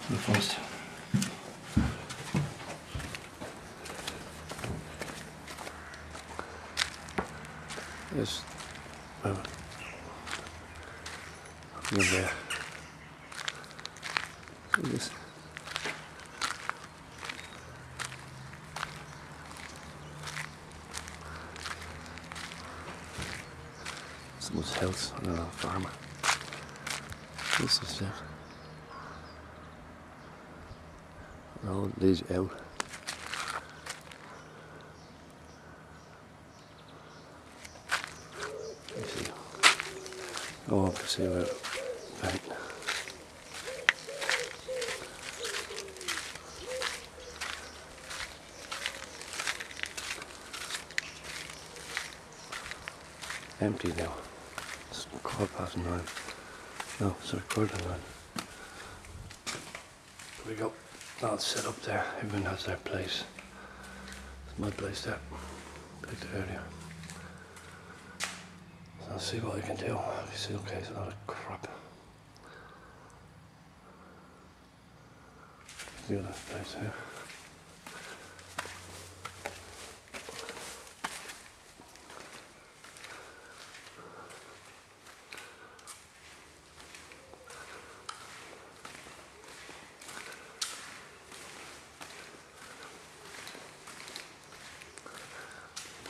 Det først. Yes. Nu der. Yes. Someone's house on a farm. This is it. Road leads out. Let's see. Go up to see where right. Empty now. It's 9:15. No, sorry, 9:15. Here we go. Now it's set up there. Everyone has their place. It's my place there. Picked it earlier. So I'll see what I can do. You see, okay, it's a lot of crap. The other place here.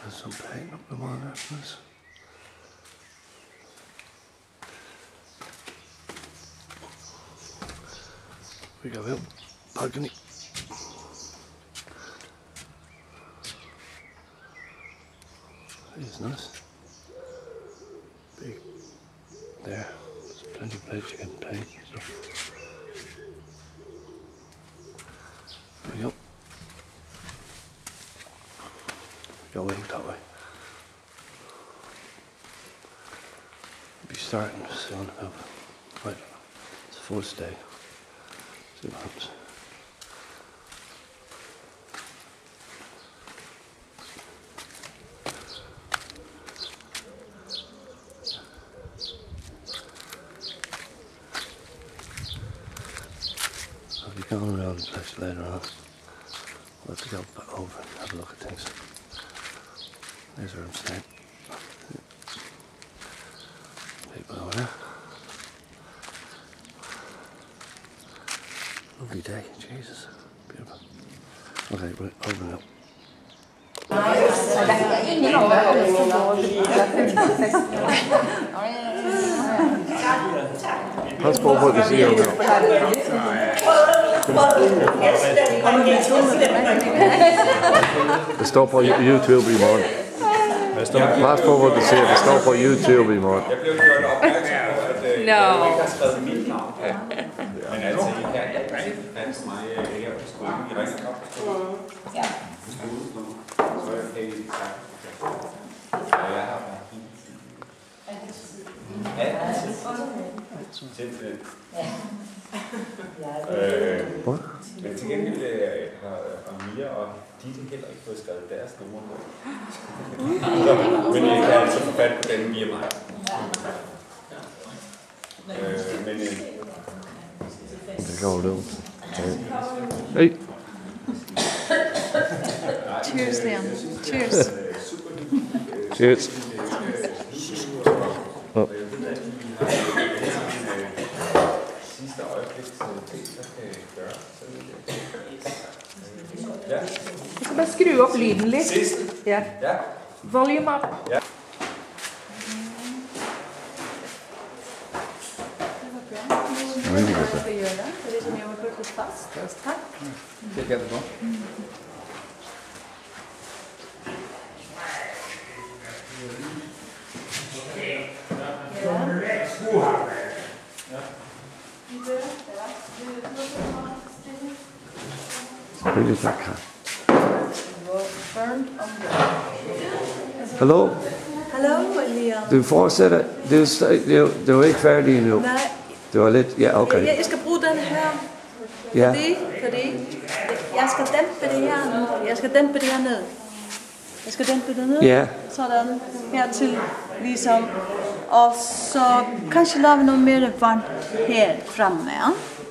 There's some paint up the wall there for this. We go out, balcony. It's nice. Big. There. There's plenty of place you can paint and stuff. There we go. Go out that way. We'll be starting soon. Right. It's a full day. See what happens. I'll be going around the place later on. We'll have to go back over and have a look at things. There's where I'm staying. People over there. Lovely day, Jesus. Beautiful. Okay, right, over now. Pas på, hvor det siger nu. Det står på YouTube i morgen. Pas på, hvor det siger. Det står på YouTube i morgen. No. Men altså, I kan danse mig her på skolen. I ringer op på skolen. Ja. Så er det sagt. Ja, jeg har været helt simpelthen. Men til gengæld har Mia og Ditte heller ikke fået skrevet deres nummer på. Men I kan altså få fat på den via mig. Men det går du. Hey. Cheers, Liam. Cheers. Cheers. Oh. sidste øjeblik ting, der kan gøre. Ja. Du skal bare skrue op lyden lidt. Sidste. Ja. Ja. Volume up. Ja. Really good. Det är det som jag har fått fast. Tack. Det kan det vara. Really good. Hallo? Hallo, Liam. Du fortsætter. Du er ikke færdig endnu. Nej. Det var lidt, ja, okay. Jeg skal bruge den her. Ja. Fordi jeg skal dæmpe det her nu. Jeg skal dæmpe det her ned. Jeg skal dæmpe det ned. Ja. Sådan hertil, ligesom. Og så kanskje lave noget mere vand her fremme.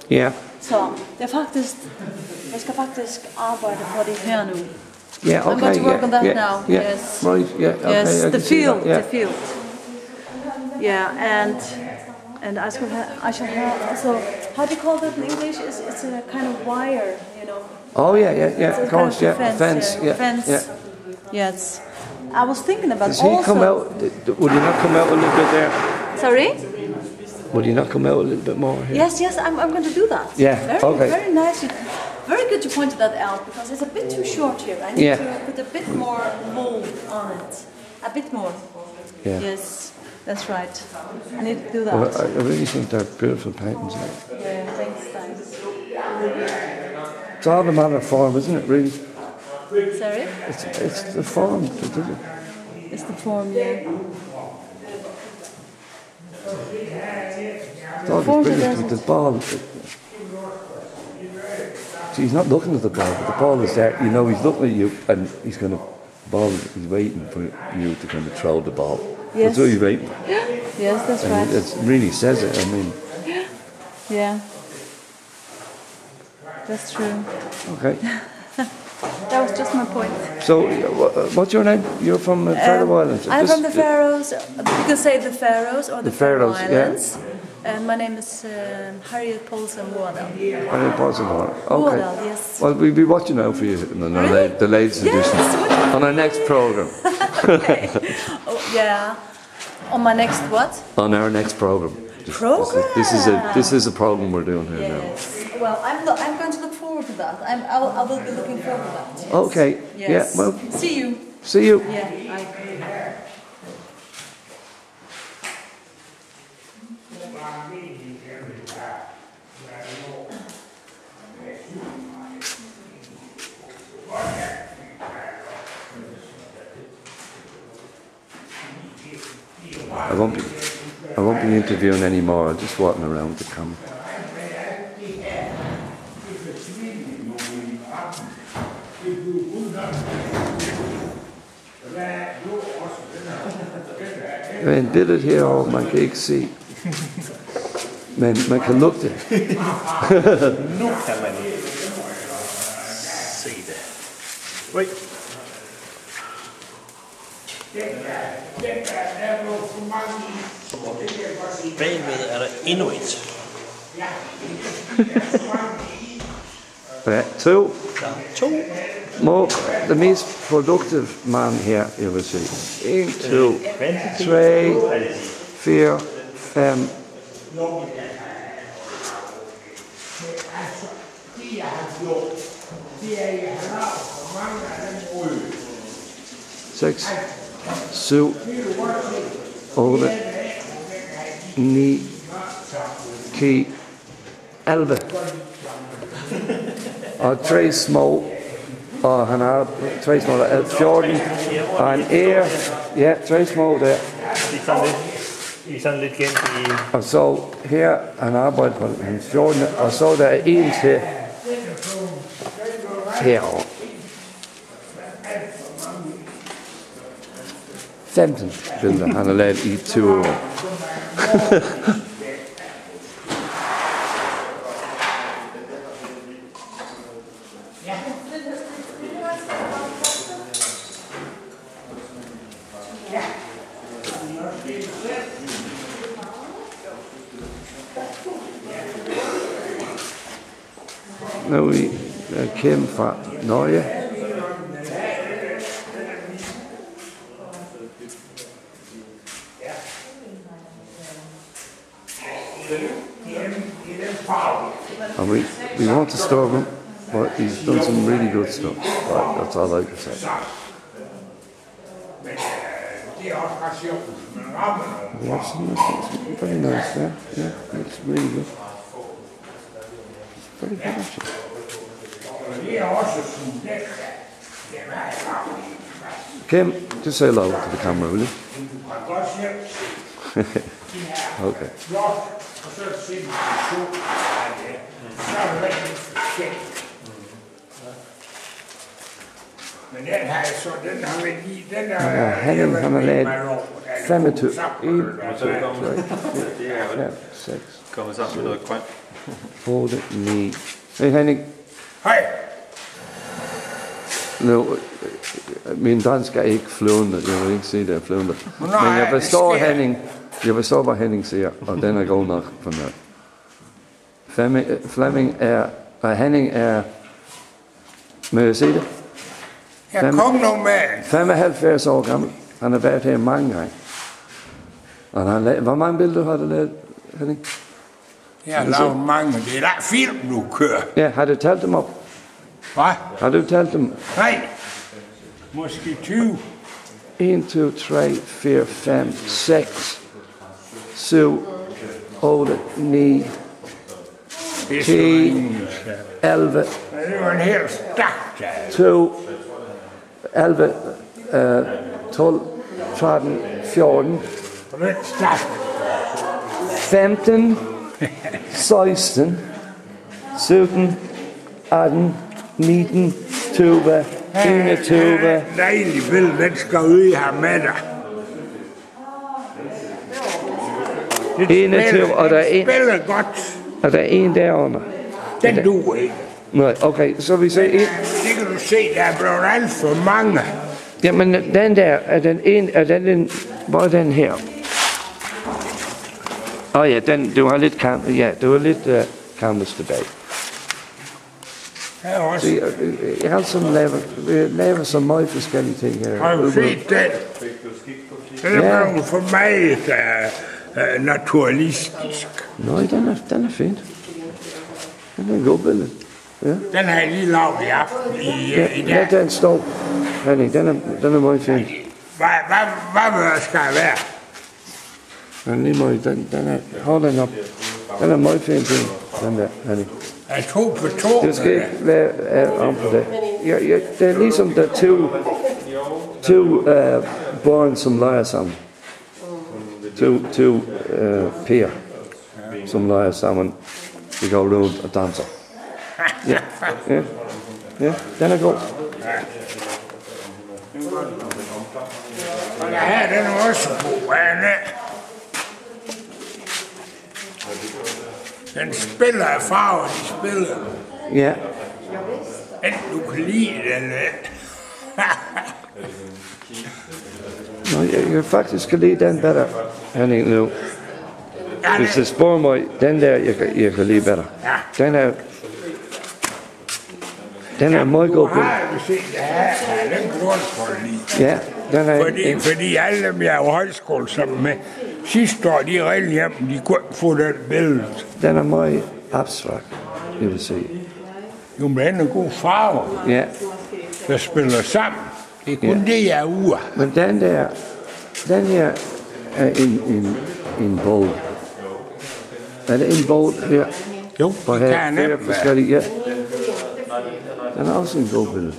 Ja. Så jeg skal faktisk arbejde på det her nu. Yeah, okay. I'm going to work on that now. Yeah, Yes. right. Yeah, okay. Yes, I the can see that, field, yeah. the field. Yeah, and I shall have also, how do you call that in English? It's a kind of wire, you know. Oh yeah, It's a of course, kind of yeah. Fence, yeah. Fence. Yeah. Yes. I was thinking about Does he also. come out? Would he not come out a little bit there? Sorry. Would he not come out a little bit more here? Yes, I'm going to do that. Yeah, Very, okay. very nice. Very good you pointed that out because it's a bit too short here. I need to put a bit more mold on it. A bit more. Yeah. Yes, that's right. I need to do that. Well, I really think they're beautiful paintings. Yeah, thanks. It's all a matter of form, isn't it? Really, Sorry? it's the form, isn't it? It's the form, yeah. It's always brilliant with the ball. See, he's not looking at the ball, but the ball is there. You know, he's looking at you, and he's going to ball. He's waiting for you to kind of throw the ball. Yes. That's what he's waiting. Yes, that's And right. it really says it. I mean, Yeah. That's true. okay. That was just my point. So, what's your name? You're from the Faroe Islands. I'm from the Faroes. You can say the Faroes or the Faroe Islands. Yeah. And my name is Harriet Paulsen Wardell. Very possible. Okay. Wardell, yes. Well, we'll be watching out for you on our the latest edition on our next program. Oh, yeah. On my next what? On our next program. Program? This is a program we're doing here Yes. Well, I'm going to look forward to that. I will be looking forward to that. Yes. now. Okay. Yes. Yeah. Well, See you. see you. Yeah. I won't be interviewing anymore. I'm just walking around the camera. Der er en billede herovre, man kan ikke se. Men man kan lugte. Nu kan man se det. Ui. Bagved er der endnu et. Ja, to. Der er to. The mest productive man here you will see. 1, 2, 3, 4, 5. Seks, 7, 8, 9, 10, 11. Og 3 små. Og han har 3 små, 14, og en ære, ja, 3 små der. De er sådan lidt gemt i... Og så her, han arbejder på hans 14, og så der er en til herovre. 15 billeder, han har lavet i 20 år. Nu er vi Kim fra Norge. And we want to stop him, but he's done some really good stuff. Right, that's all I can say. Yes, very nice there. Yeah, it's really good. Very good actually. Kim, just say hello to the camera, will you? Okay. Men den har jeg så, den har vi lige, den Ja, Henning, han har lavet 25. 1, 2, 3, Det er 4, 5, 6, kommet sammen med noget grønt. 8, 9. Hey Henning, Hej. nu, min dansk er ikke flydende, jeg vil ikke sige, det er flydende. Men Nej, jeg forstår det sker. Henning, jeg forstår, hvad Henning siger, og den er god nok for mig. Henning er, må jeg sige det? Jeg kom nu med. 75 år gammel. Han har været her mange gange. Og han har lavet, hvor mange billeder har du lavet, Henning? Jeg har lavet mange. Det er der film, du kører. Ja, har du talt dem op? Hvad? Har du talt dem? Nej. Måske 20. 1, 2, 3, 4, 5, 6, 7, 8, 9, Det er 10, 11, det var en helt stak, der. 2, 11, 12, 13, 14, Og den stak. 15, 16, 17, 18, 19, 20, 21, Dejlig billede, den skal ud i her med dig. 21, og der er en, Spiller godt. og der er en derunder. Den duer ikke. Nej, okay, så vi ser en. Det kan du se, der er blevet alt for mange. Jamen, den der, hvor er den her? Ja, du har lidt du har lidt canvas tilbage. Her er også. Jeg har altså lavet så meget forskellige ting her. Har du set den? Den er blevet for meget naturalistisk. Nej, den er fint. Den er en god billede. Ja. Den har jeg lige lavet i aften i Ja, dag. den står. Henning, den er meget fin. Hvad skal jeg være? Men lige meget, hold den op. Den er meget fin, den der, Henning. Jeg tog på to. Det skal ikke være om på det. Det er ligesom der to børn, som leger sammen. To piger, som leger sammen. De går rundt og danser. Ja, den er god. Og der her, den er også god, Anne. Den spiller af farver, de spiller. Ja, Enten du kan lide den. jeg kan faktisk lide den bedre, Henning, nu. Hvis du spørger mig, den der, jeg kan lide bedre. Den er meget god Du på. har jo set det her, den kan du også godt lide. Ja, den er Fordi alle dem, jeg er jo højskole sammen med, sidste år, de reelt hjem, de kunne ikke få den billede. den er meget abstrakt, jeg vil sige. Jo, men den er god farve, Ja, der spiller sammen. Det er kun det, jeg er ude. men den her er en bold. Er det en bold her? Jo, Og det her kan flere nemt være. forskellige, ja. Den er også en god billede.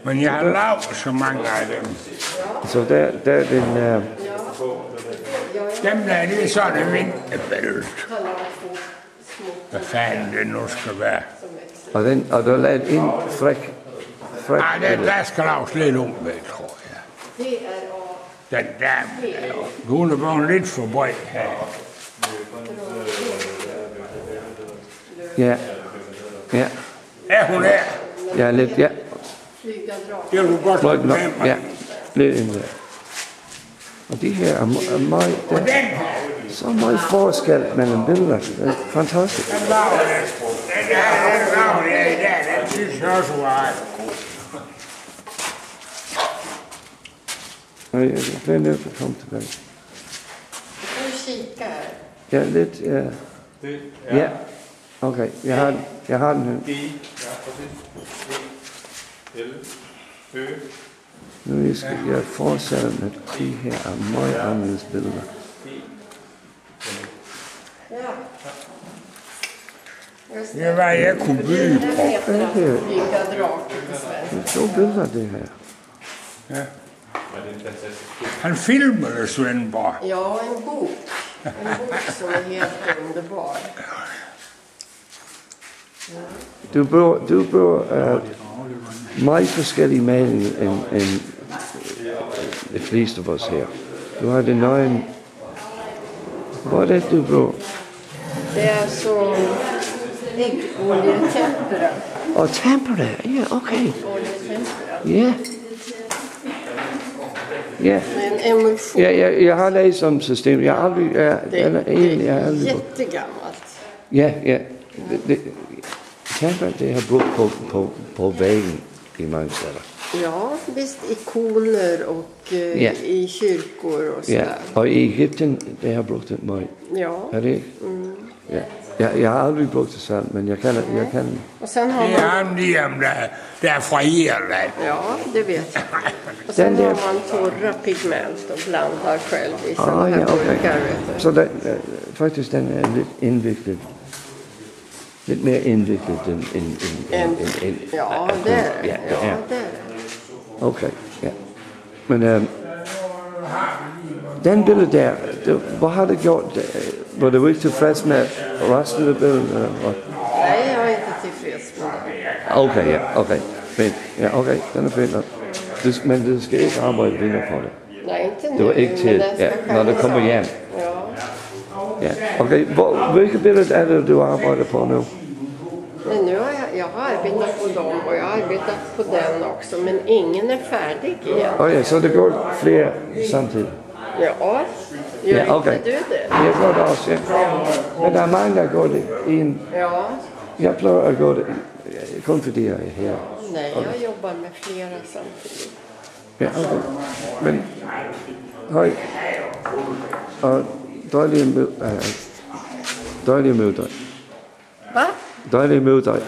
Men jeg har lavet så mange af dem. Så der er den, Dem der, det er sådan en vinterbillede. Hvad fanden det nu skal være. og der er lavet en fræk Nej, der skal laves lidt om med, tror jeg. Den dame, hun er blevet lidt for bred her. Ja, Er hun der? ja, lidt, ja. Det vil du godt Fløjt nok, med mig. ja. Lidt ind der. Og de her er meget, Og der den her, er så meget forskel mellem billeder. Det er fantastisk. den laver jeg. Den laver jeg i dag, den synes jeg også var ret god. Og jeg bliver nødt til at komme tilbage. Du kikar. Ja, lidt, ja. Ja, okay, jeg har den her. Nu skal jeg fortsætte med de her er meget anderledes billeder. Ja. Just Det er, hvad jeg kunne byde på. Den heter den flygande draken på svenska. Det er to billeder, det her. Ja. Han filmer det, Svendborg. Ja, en bok. En bok som är helt underbar. Du bruger meget forskellige maling end de fleste af os her. Du har det nøgen. Hvor er det, du bruger? Det er så ægolietempera. Og tempera, ja, okay. Ja. Ja. En emulsion. Ja, jeg har læst om systemet. Jeg har aldrig... Det är jättegammalt. Ja. Tempera, det har brugt på væggen i mange steder. Ja, visst ikoner och i kyrkor och så Ja, där. og i Egypten, det har brugt det meget. Ja. Er det ikke? Ja. Jeg har aldrig brugt det selv, men jeg kan. Och sen har Det er man... ham lige om der er fra Irland. Ja, det vet jag. Och sen Den där- har man torra pigment och blandar själv i sådana Ah, här ja, okay. burkar, vet du. Så faktisk, den er lidt indviklet. Lidt mere indviklet end Ja, det är det. Ja, det Ja, er. det är det. Okay, ja. Men den billede der, hvor har det gjort? Var du ikke tilfreds med resten af billedet? Nej, jag är inte tillfreds med det. Okay, ja, okay. Fint. Ja, okay, den er fint nok. Men du skal ikke arbejde videre på det. Nej, inte nu. Det var ikke men til, den ska ja, når det skäras kommer av. hjem. Ja. Ja, okay. Hvilket billede er det, du arbejder på nu? Men nu har jag har arbetat på dem och jag har arbetat på den också. Men ingen är färdig igen. Ja, så det går flere samtidig. Ja, gör Ja, okay. inte du det? Jeg gør det også, ja. Men der er mange, der går det i en... Ja. Jeg plejer at gå det kun fordi jeg er her. Nej, jag jobbar med flera samtidigt. Ja, okay. Men, hej. Og dejlige møde dig. Va? Dejlige møde dig.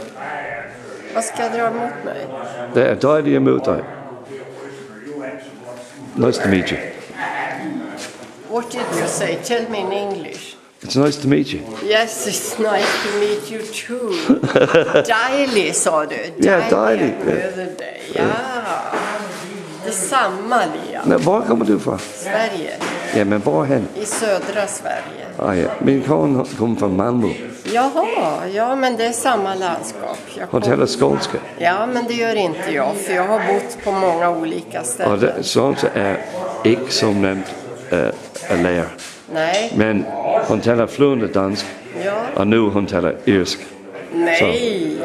Vad ska jag dra emot mig? Det er dejlige at møde dig. Nice to meet you. What did you say? Tell me in English. It's nice to meet you. Yes, it's nice to meet you too. Dejlig, sa du. Ja, dejlig. att möta dig. Ja. Detsamma, Lia. Nå, hvor kommer du fra? Sverige. Ja, men hvorhen? I södra Sverige. Ah, ja. Min kone kommer fra Malmö. Jaha, ja men det är samma landskap. Hun taler skånska. Ja, men det gör inte jag, för jag har bott på många olika Og ställen. det, skånska er ikke som nemt at lære. Nej, Men hun taler flydende dansk, ja, og nu hun taler irsk. nej.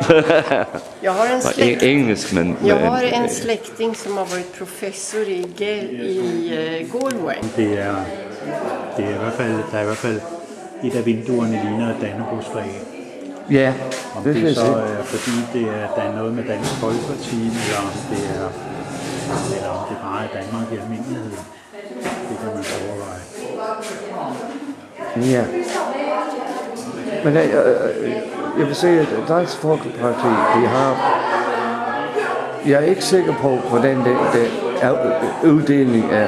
Jag har en Og släkting. engelsk, men... Jag har en släkting som har varit professor i Galway. Det er i hvert fald, der er i hvert fald et af vinduerne ligner et Dannebrogsflag. Ja, Om det kan det jeg så se. er fordi der er noget med Dansk Folkeparti, eller om det bare er Danmark i almindelighed. Det kan man så overveje. Ja. Men jeg vil sige, at Dansk Folkeparti, de har... Jeg er ikke sikker på, hvordan det uddeling af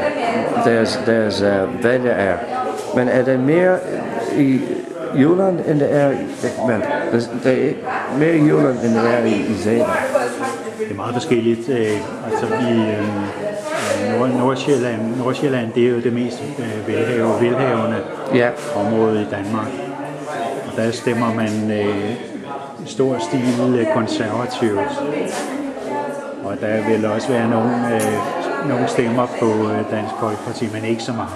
deres vælger er. Men er det mere i Jylland, end det er... Men det er mere i Jylland, end det er i Zeeland. Det er meget forskelligt. Altså i Nordsjælland, det er jo det mest velhavende område i Danmark. Og der stemmer man i stor stil konservativt. Og der vil også være nogle stemmer på Dansk Folkeparti, men ikke så mange.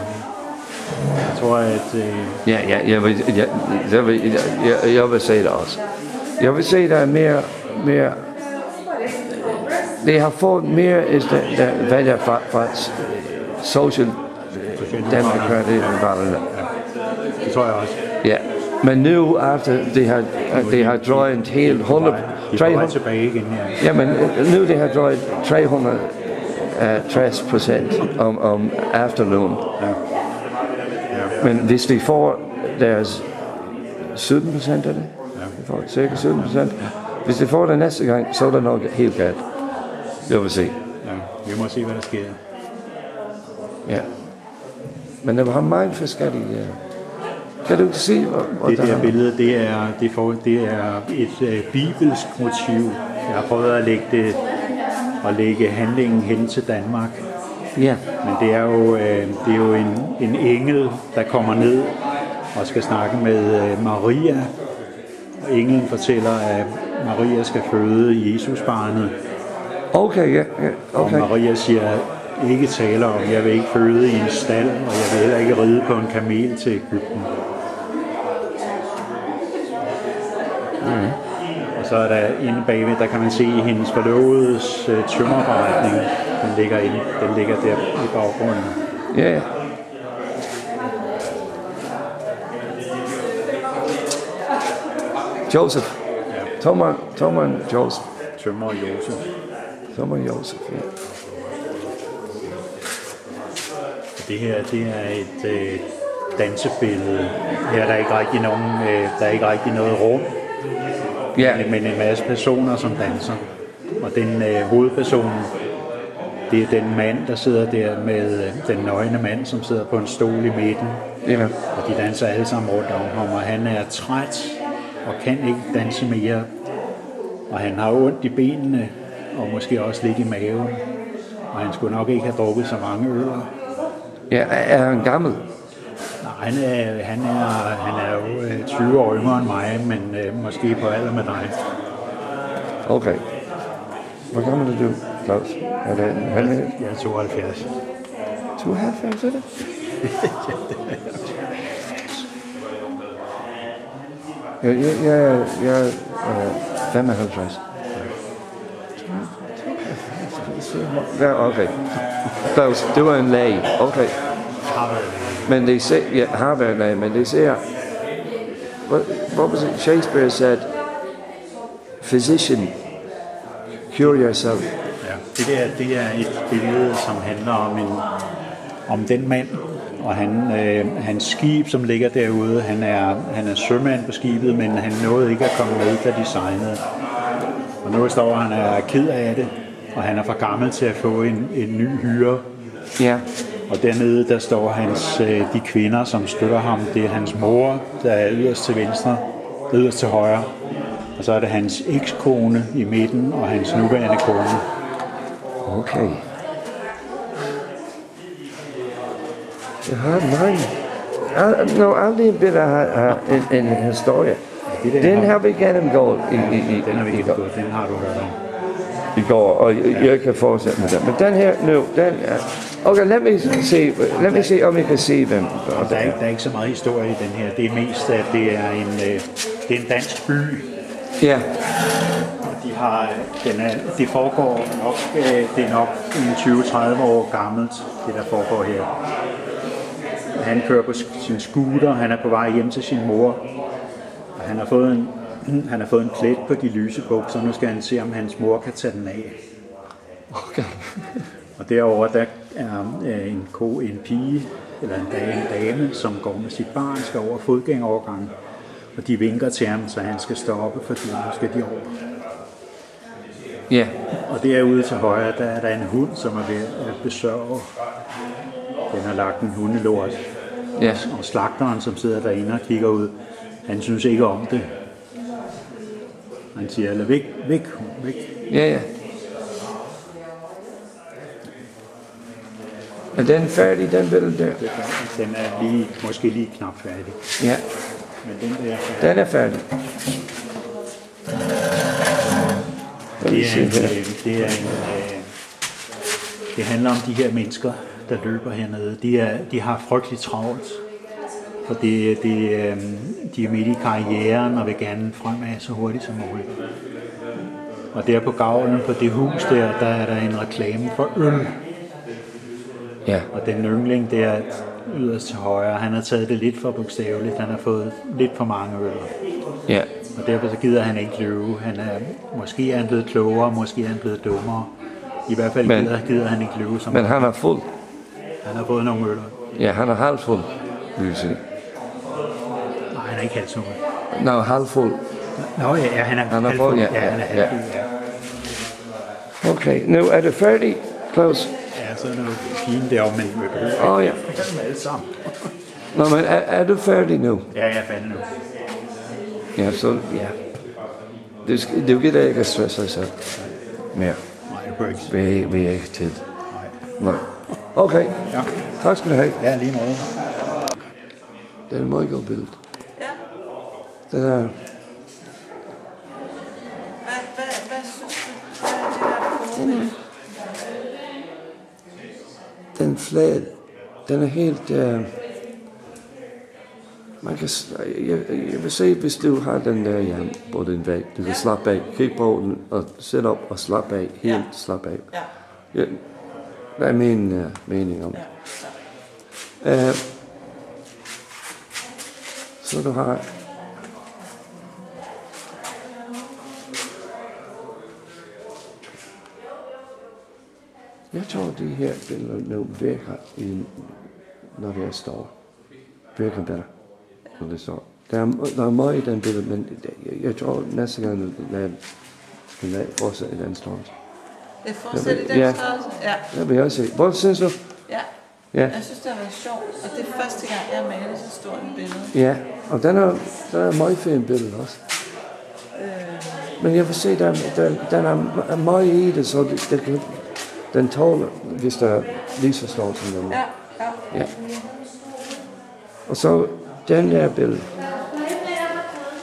Jeg tror, at... Jeg vil sige det også. Jeg vil sige, der er mere det har fået mere vælger fra Social Democratic. Det tror jeg også. Ja, men nu efter de har drøjet helt 100... De er på vej tilbage igen, ja. Ja, men nu de har drøjet 360% om efterløn. Ja. Men hvis de får deres 17% af det, de får cirka 17%, hvis de får det næste gang, så er det nok helt galt. Jeg vil se. Ja, vi må se, hvad der sker. Ja. Men der var mange forskellige... Kan du sige, hvor det der billede, det er et bibelsk motiv. Jeg har prøvet at lægge handlingen hen til Danmark. Ja. Men det er jo en engel, der kommer ned og skal snakke med Maria. Englen fortæller, at Maria skal føde Jesusbarnet. Okay, ja. Okay. Og Maria siger, ikke tale om. Jeg vil ikke føde i en stald, og jeg vil heller ikke ride på en kamel til Egypten. Og så er der inde bagved, der kan man se hendes forlovedes tømmerforretning. Den ligger der i baggrunden. Ja. Joseph. Thomas Joseph. Tømmer Josef. Thomas Joseph, ja. Det her, det er et dansebillede. Her er der ikke rigtig noget rum. Ja. Men en masse personer, som danser. Og den hovedperson, det er den mand, der sidder der med den nøgne mand, som sidder på en stol i midten. Ja. Og de danser alle sammen rundt om ham, og han er træt og kan ikke danse mere. Og han har ondt i benene, og måske også lidt i maven. Og han skulle nok ikke have drukket så mange øller. Ja, er han gammel? Nej, han er jo 20 år yngre end mig, men måske på alder med dig. Okay. Hvor gammel er du, Claus? Er det en halv? Jeg er 72. 72 er det? Jeg er 55. Ja, okay. Claus, du er en læge. Okay. Men det ser, ja, har været læge, men det ser, what was it Shakespeare said, physician, cure yourself. Ja, det er et billede, som handler om den mand, og hans skib, som ligger derude. Han er sømand på skibet, men han nåede ikke at komme med, da de sejlede. Og nu står han er ked af det, og han er for gammel til at få en ny hyre. Ja. Og dernede, der står de kvinder, som støtter ham. Det er hans mor, der er yderst til venstre, yderst til højre. Og så er det hans ekskone i midten, og hans nuværende kone. Okay. Jeg har mange. Aldrig bedre har en historie. Den har vi gennemgået Den har vi gennemgået, den har du hørt om. I går, og jeg kan fortsætte med den. Men den her nu, den er... Okay, lad mig se, om I kan se dem. Der er ikke så meget historie i den her. Det er mest, at det er en dansk by. Ja. Det foregår nok, det er nok 20-30 år gammelt, det der foregår her. Han kører på sin scooter, han er på vej hjem til sin mor, og han har fået en plet på de lyse bukser, nu skal han se, om hans mor kan tage den af. Okay. Og derovre, der er en pige, eller en dame, som går med sit barn, skal over fodgængerovergangen, og de vinker til ham, så han skal stoppe, fordi nu skal de over. Ja. Og derude til højre, der er der en hund, som er ved at besørge. Den har lagt en hundelort. Ja. Og slagteren, som sidder derinde og kigger ud, han synes ikke om det. Han siger, eller væk. Ja. Er den færdig, den billede der? Den er måske lige knap færdig. Ja. Men den der er færdig. Den er færdig. Det handler om de her mennesker, der løber hernede. De har frygteligt travlt, for de er midt i karrieren og vil gerne fremad så hurtigt som muligt. Og der på gavlen på det hus der er der en reklame for øl. Ja. Og den yngling der yderst til højre, han har taget det lidt for bogstaveligt. Han har fået lidt for mange øl. Ja. Og derfor så gider han ikke løbe. Måske er han blevet klogere, måske er han blevet dummere. I hvert fald gider han ikke løbe. Men han er fuld. Han har fået nogle øller. Ja, han er halvfuld, vil jeg sige. Nej, han er ikke halvfuld. Nå, halvfuld. Nå ja, han er halvfuld. Ja, han er halvfuld, ja. Okay, nu er det færdigt, Claus? Ja, så er det jo fint derovre, men vi behøver ja. dem alle sammen. Nå, men er du færdig nu? Ja, jeg er færdig nu. Ja, så ja. Du gider ikke at stresse dig selv mere. Nej, vi er ikke tid. Nej. Okay. Ja. Tak skal du have. Ja, lige måde. Det er et meget godt billede. Ja. Det der. Hvad synes du? Hvad er det, der er på flad. Den er helt... man kan... Jeg vil se, hvis du har den der på din væg, du kan slappe af. Kig på den og sæt op og slappe af. Helt slappe af. Ja. Hvad er min mening om det? Så du har... Jeg tror, de her billeder nu virker, når det står. Virker bedre, når det står. Der er meget i den billede, men jeg tror næste gang, skal fortsætte i den størrelse. Det fortsætter i den størrelse? Ja. Det vil jeg også se. Hvor synes du? Ja. Jeg synes, det har været sjovt, og det er første gang, jeg maler så stort en billede. Ja, og den er meget fin billede også. Men jeg vil se, den er meget i det, så den tåler, hvis der er lige så stort som den. Ja. Og så den der billede.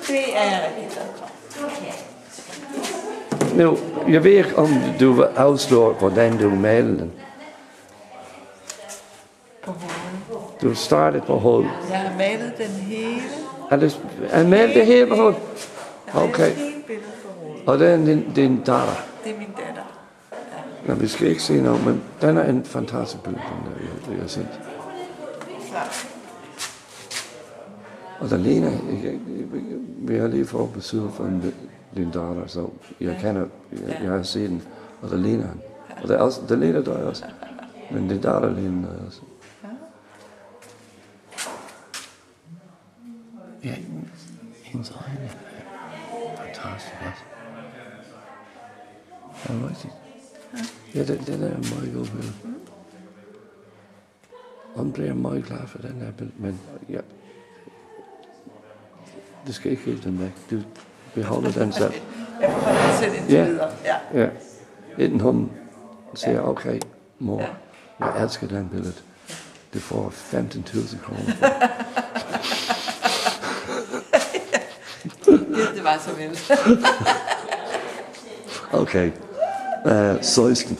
Det er jeg rigtig glad for. Nu, jeg ved ikke, om du vil afsløre, hvordan du maler den. På hovedet. Du startede på hovedet. Jeg har malet den hele. Er malet det hele på hovedet? Okay. Jeg har hele billedet på hovedet. Og det er din datter? Det er min datter. Ja, vi skal ikke se noget, men den er en fantastisk billede, den der, jeg har set. Og der ligner, vi har lige fået besøg fra din datter, så jeg har set den, og der ligner han. Og der ligner dig også, men din datter ligner dig også. Ja, hendes øjne er fantastisk også. Det er rigtigt. Ja, det er meget god billede. Hun bliver meget klar for den her billede, men ja, det skal ikke helt den væk. Du beholder den selv. Jeg beholder den selv indtil videre. Ja. Inden hun siger, okay, mor, jeg elsker den billede. Du får 15.000 kroner. Det var så vel. Okay. 16.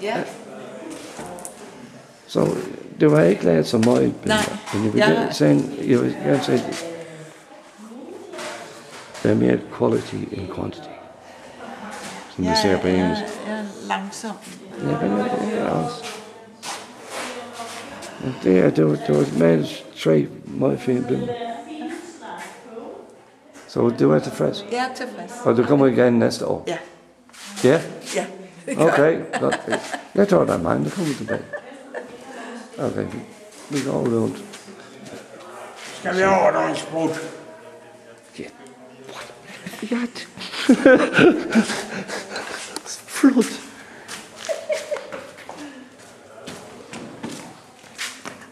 Ja. Så det var ikke lavet så meget billeder. Nej. Men jeg vil gerne sige, der er mere quality end quantity. Som vi ser på engelsk. Jeg er langsom. Ja, men det er også. Det var malet 3 meget fine billeder. Så du er tilfreds? Jeg er tilfreds. Og du kommer igen næste år? Ja. Ja? Ja. Okay, godt. Jeg tror, der er mange, der kommer tilbage. Okay, vi går rundt. Skal vi over en sprut? Ja. Ja. Flot.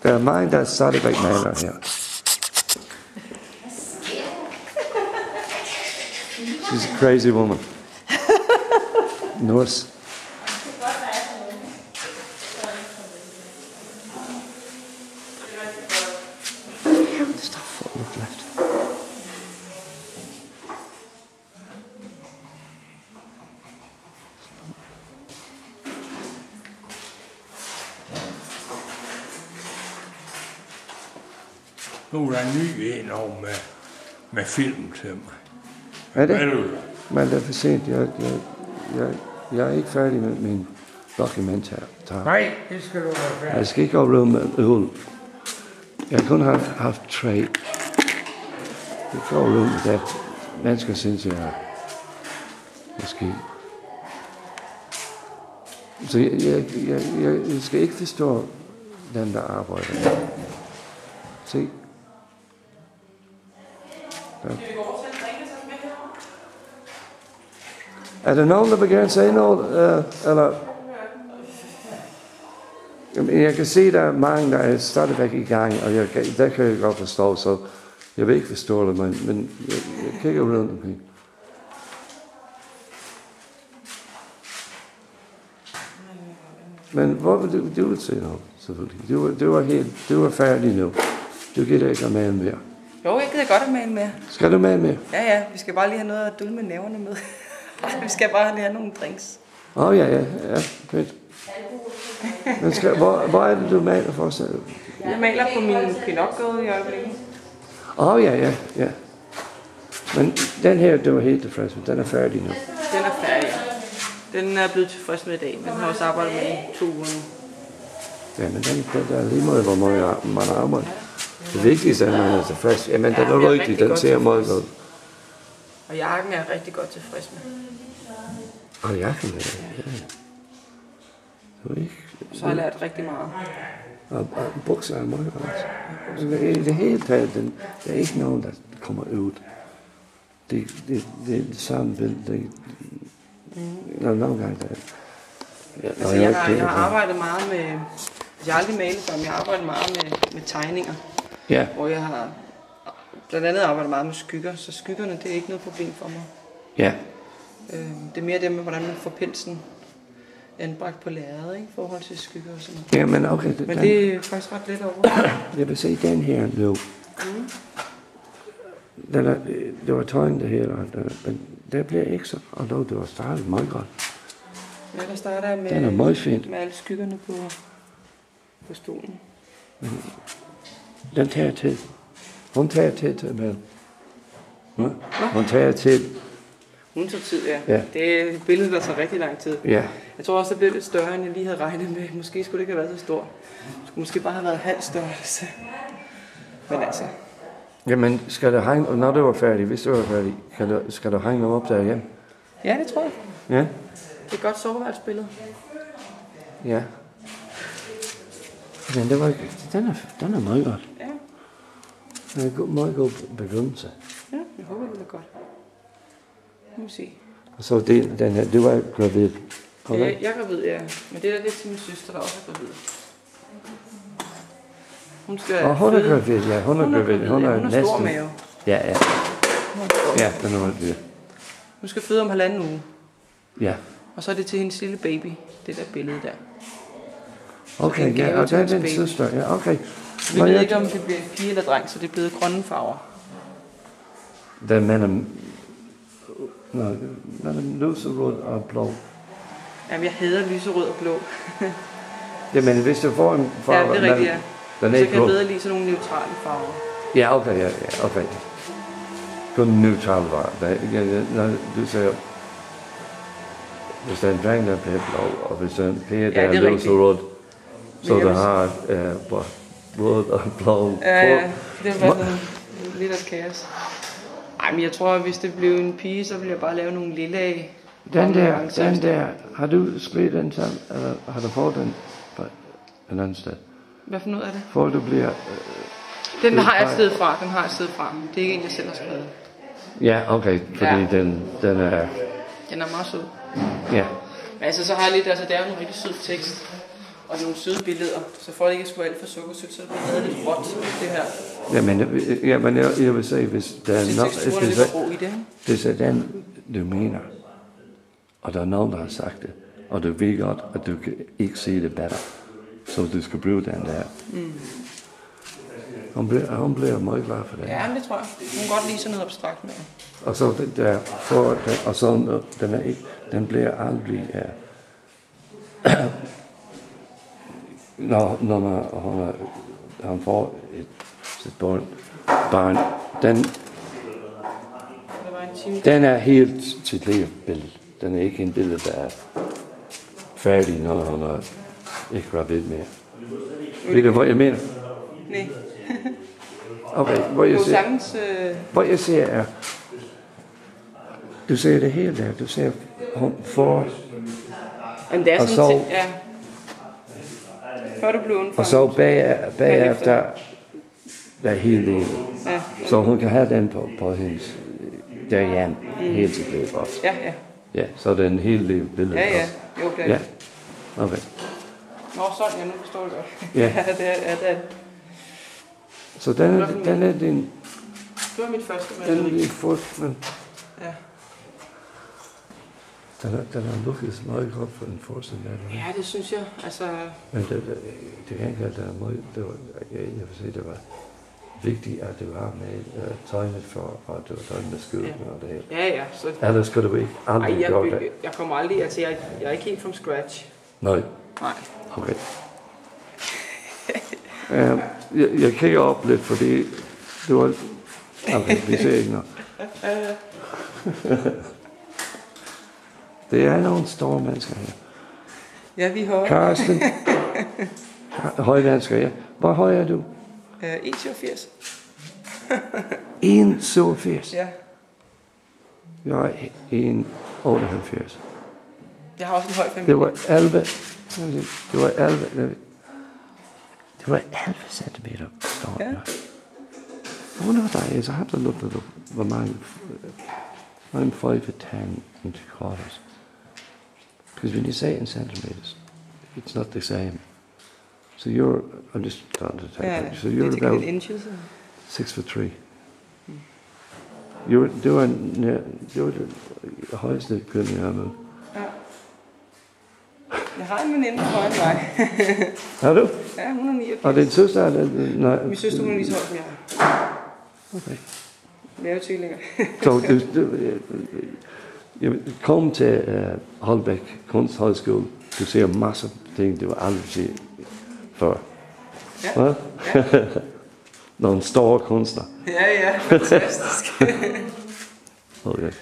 Der er mange, der stadigvæk maler her. She's a crazy woman. Nurse. How does that foot look left? Nu er der en ny en over med film til mig. Er det? Men det er for sent. Jeg er ikke færdig med min dokumentar. Nej, det skal du være færdig. Jeg skal ikke opleve med øl. Jeg kun har haft 3. Jeg kan opleve med det. Mennesker synes, jeg er måske. Så jeg skal ikke forstå dem, der arbejder. Se. Ja. Er der nogen, der vil gerne sige noget? Eller? Jeg kan se, at der er mange, der er stadigvæk i gang, og det kan jeg godt forstå, så jeg vil ikke forstå det, men jeg kigger rundt omkring. Men hvor vil du vil se noget, selvfølgelig? Du er færdig nu. Du gider ikke at male mere. Jo, jeg gider godt at male mere. Skal du male mere? Ja, vi skal bare lige have noget at dulme næverne med. Vi skal bare lige have nogle drinks. Ja, fedt. Hvor er det, du maler for sig? Jeg maler på min Pinocchio i øjeblikket. Ja. Men den her, du var helt tilfreds med, den er færdig nu. Den er færdig. Den er blevet tilfreds med i dag. Den har også arbejdet med i 2 uger. Ja, men den er lige meget, hvor meget man arbejder. Det vigtigste er, at man er tilfreds. Jamen, den er rigtig, den ser meget godt. Og jakken er rigtig godt tilfreds med. Og jakken er Så har jeg lært rigtig meget. Og bukser er meget godt. I det hele taget, der er ikke nogen, der kommer ud. Det er det samme billede. Nogle gange der. Jeg har arbejdet meget med, jeg har aldrig malet før, men jeg har arbejdet meget med tegninger. Ja. Hvor jeg har blandt andet arbejdet meget med skygger, så skyggerne, det er ikke noget problem for mig. Ja. Det er mere det med, hvordan man får pelsen anbragt på lærredet, ikke? I forhold til skygger og sådan noget. Ja, men okay. Men det er faktisk ret let over. Jeg vil se den her nu. Det var tøjen det her, men det bliver ikke så. Og dog, det var startet meget godt. Ja, der starter jeg med, den er meget fint. Med alle skyggerne på stolen. Den tager tid. Hun tager tid til med. Hun tager tid. Hun tager tid, ja. Det er et billede, der tager rigtig lang tid. Ja. Jeg tror også, det blev lidt større, end jeg lige havde regnet med. Måske skulle det ikke have været så stor. Det skulle måske bare have været halv størrelse. Men altså. Jamen, skal det hænge, når det var færdigt, hvis det var færdigt, skal du hænge op der igen? Ja, det tror jeg. Ja. Det er et godt soveværelsesbillede. Ja. Men den er meget godt. Ja. Det er en meget god begyndelse. Ja, jeg håber, det er godt. Nu må vi se. Og så den her, du var gravid. Okay. Ja, jeg er gravid, ja. Men det er lidt til min søster, der også er gravid. Hun skal hun er gravid, ja. Hun er gravid. Hun er næsten stor mave. Ja. Ja, den er meget dyr. Hun skal føde om 1,5 uge. Ja. Og så er det til hendes lille baby, det der billede der. Okay, ja, og det er den søster. Ja, okay. Vi ved ikke, om det bliver pige eller dreng, så det er blevet grønne farver. Den mellem lyserød og blå. Jamen, jeg hader lyserød og blå. Jamen, hvis du får en farve... Ja, det er rigtigt, ja. Den er så ikke kan jeg bedre lide sådan nogle neutrale farver. Ja, okay. Kun neutrale farver. Når du siger... Hvis der er en dreng, der er blå, og hvis der er en pige, der er lyserød, så der har rød og blå. Ja, det var lidt af kaos. Ej, men jeg tror, at hvis det blev en pige, så ville jeg bare lave nogle lille af. Den der, har du spillet den sammen, eller har du fået den på en anden sted? Hvad for noget er det? For du bliver... Den har jeg et sted fra, Det er ikke en, jeg selv har skrevet. Ja, okay, fordi den er... Den er meget sød. Ja. Men altså, så har jeg lidt, altså det er jo en rigtig sød tekst. Og nogle søde billeder, så for at det ikke skulle være alt for sukkersødt, så bliver det lidt råt, det her. Men jeg vil sige, hvis der er nok... Hvis det er den, du mener, og der er nogen, der har sagt det, og du ved godt, at du kan ikke se det bedre, så du skal bruge den der. Hun bliver meget glad for det. Ja, det tror jeg. Hun kan godt lide sådan noget abstrakt med. Og så den der, og så den bliver aldrig... Når han får sit barn, den er helt sit livsbillede. Den er ikke en billede, der er færdig, når hun er ikke gravid mere. Ved du, hvad jeg mener? Nej. Okay, hvor jeg ser er, du ser det hele der, du ser hun får, og så, ja. Og så bagefter der hele livet. Ja. Så hun kan have den på hendes derhjemme hele sit liv også. Ja. Ja, så det er en hele liv billede Ja. også. Jo, det er det. Ja, okay. Nå, sådan, ja, nu forstår jeg godt. Ja. det er. Så den er din... Det var mit første maleri. Den er din fod, men... Ja. Den har lukket meget godt for en forestilling. Ja, det synes jeg. Altså... Men det gengæld, der er meget... Jeg vil sige, det var vigtigt, at det var med tegnet for, og det var tegnet med skylden og det hele. Ja. Så... Ellers skulle du ikke aldrig gøre det. Jeg kommer aldrig... Altså, jeg er ikke helt from scratch. Nej. Nej. Okay. Jeg kigger op lidt, fordi det var... Okay, vi ser ikke noget. Det er nogle store mennesker her. Ja, vi er høje. Karsten. Høje mennesker, ja. Hvor høj er du? 1,87. 1,87? Ja. Jeg er 1,78. Jeg har også en høj familie. Det var 11. Det var 11 centimeter. Ja. I wonder what that is. I have to look it up. I'm 5'10" in 3/4. Because when you say in centimeters, it's not the same. So I'm just trying to take it. So you're about inches. 6'3". Det var det højeste køn, jeg har med. Ja. Jeg har en veninde på højere end mig. Har du? Ja, hun er 89. Og din søster er det? Nej. Min søster, hun er lige så høj som jeg. Okay. Mavetvillinger. Så jeg kom til Holbæk Kunsthøjskole. Du ser masser af ting, du har aldrig set før. Ja. Ja. Nogle store kunstnere. Ja, fantastisk. Okay.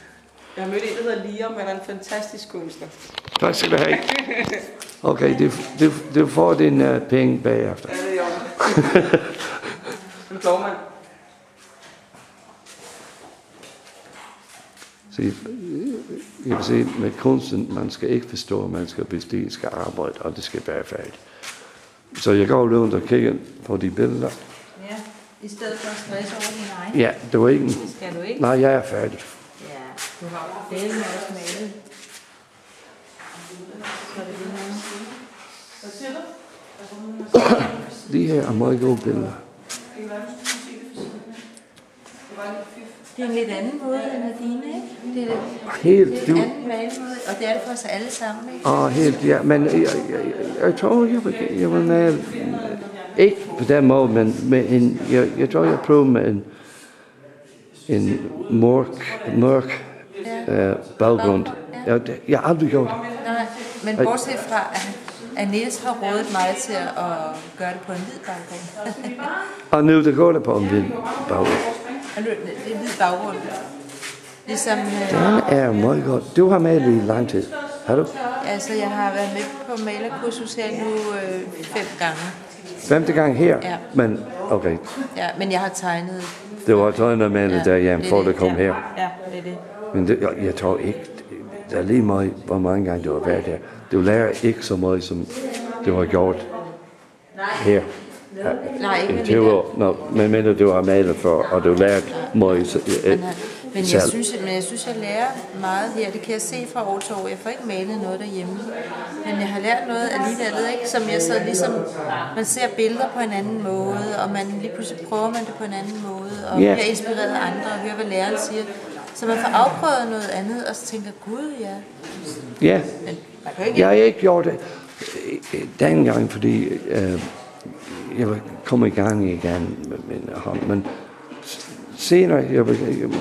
Jeg har mødt en, der hedder Liam, han er en fantastisk kunstner. Tak skal du have. Okay, du får din penge bagefter. Ja, det er jo. En plovmand. Så jeg vil sige, med kunsten, man skal ikke forstå, man skal bestige, skal arbejde, og det skal være færdigt. Så jeg går rundt og kigger på de billeder. Ja, i stedet for at stresse over din egen. Ja, det var ikke... Skal du ikke? Nej, jeg er færdig. Ja, du har jo delen også malet. Så er det lige noget. Hvad siger du? De her er meget gode billeder. Det er en lidt anden måde end af dine, ikke? Det er Helt, en anden malemåde, og det er det for os alle sammen, ikke? Helt, ja. Men jeg tror, jeg vil male... Ikke på den måde, men med jeg tror, jeg prøver med en mørk baggrund. Ja. Jeg har aldrig gjort det. Nej, men bortset fra, at Niels har rådet mig til at gøre det på en hvid baggrund. Og nu det går det på en hvid baggrund. Det er hvid baggrund. Ligesom... Den er meget godt. Du har malet i lang tid. Har du? Altså, jeg har været med på malerkursus her nu 5 gange. 5. gang her? Ja. Men, okay. Ja, men jeg har tegnet... Det var tegnet og malet derhjemme, for det kom her. Ja, det er det. Men jeg tror ikke, der er lige meget, hvor mange gange du har været der. Du lærer ikke så meget, som du har gjort her. Nej, ikke med 20 år. Nå, men du har malet før, og du lærer meget selv. Men jeg synes, jeg lærer meget her. Det kan jeg se fra år til år. Jeg får ikke malet noget derhjemme. Men jeg har lært noget alligevel, ikke? Som jeg så ligesom... Man ser billeder på en anden måde, og man lige pludselig prøver man det på en anden måde, og bliver inspireret af andre, og hører, hvad læreren siger. Så man får afprøvet noget andet, og så tænker, gud, ja. Ja, jeg har ikke gjort det dengang, fordi jeg var kommet i gang igen med min hånd. Men senere,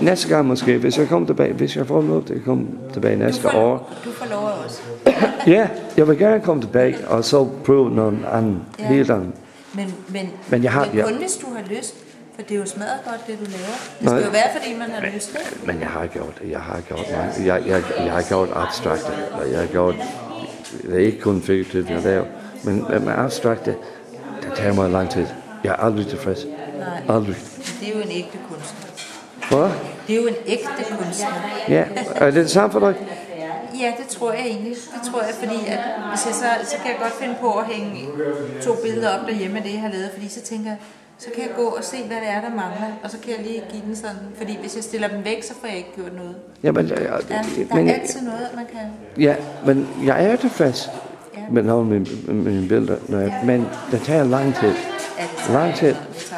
næste gang måske, hvis jeg kommer tilbage, hvis jeg får lov til at komme tilbage næste år. Du får lov af os. Ja, jeg vil gerne komme tilbage, og så prøve noget andet, helt andet. Men kun hvis du har lyst, for det er jo smadret godt, det du laver. Det skal jo være, fordi man har lyst til. Men jeg har gjort det. Jeg har gjort abstrakte, og jeg har gjort, det er ikke kun figurativt, jeg laver, men med abstrakte, det tager mig lang tid. Jeg er aldrig tilfreds. Nej. Aldrig. Det er jo en ægte kunstner. Hvad? Det er jo en ægte kunstner. Ja, er det det samme for dig? Ja, det tror jeg egentlig. Det tror jeg, fordi at hvis jeg så kan jeg godt finde på at hænge 2 billeder op derhjemme af det, jeg har lavet, fordi så tænker jeg, så kan jeg gå og se, hvad det er, der mangler, og så kan jeg lige give den sådan, fordi hvis jeg stiller dem væk, så får jeg ikke gjort noget. Ja, men, der er altid noget, man kan... Ja, men jeg er tilfreds med nogle af mine billeder, men det tager lang tid. Lang tid.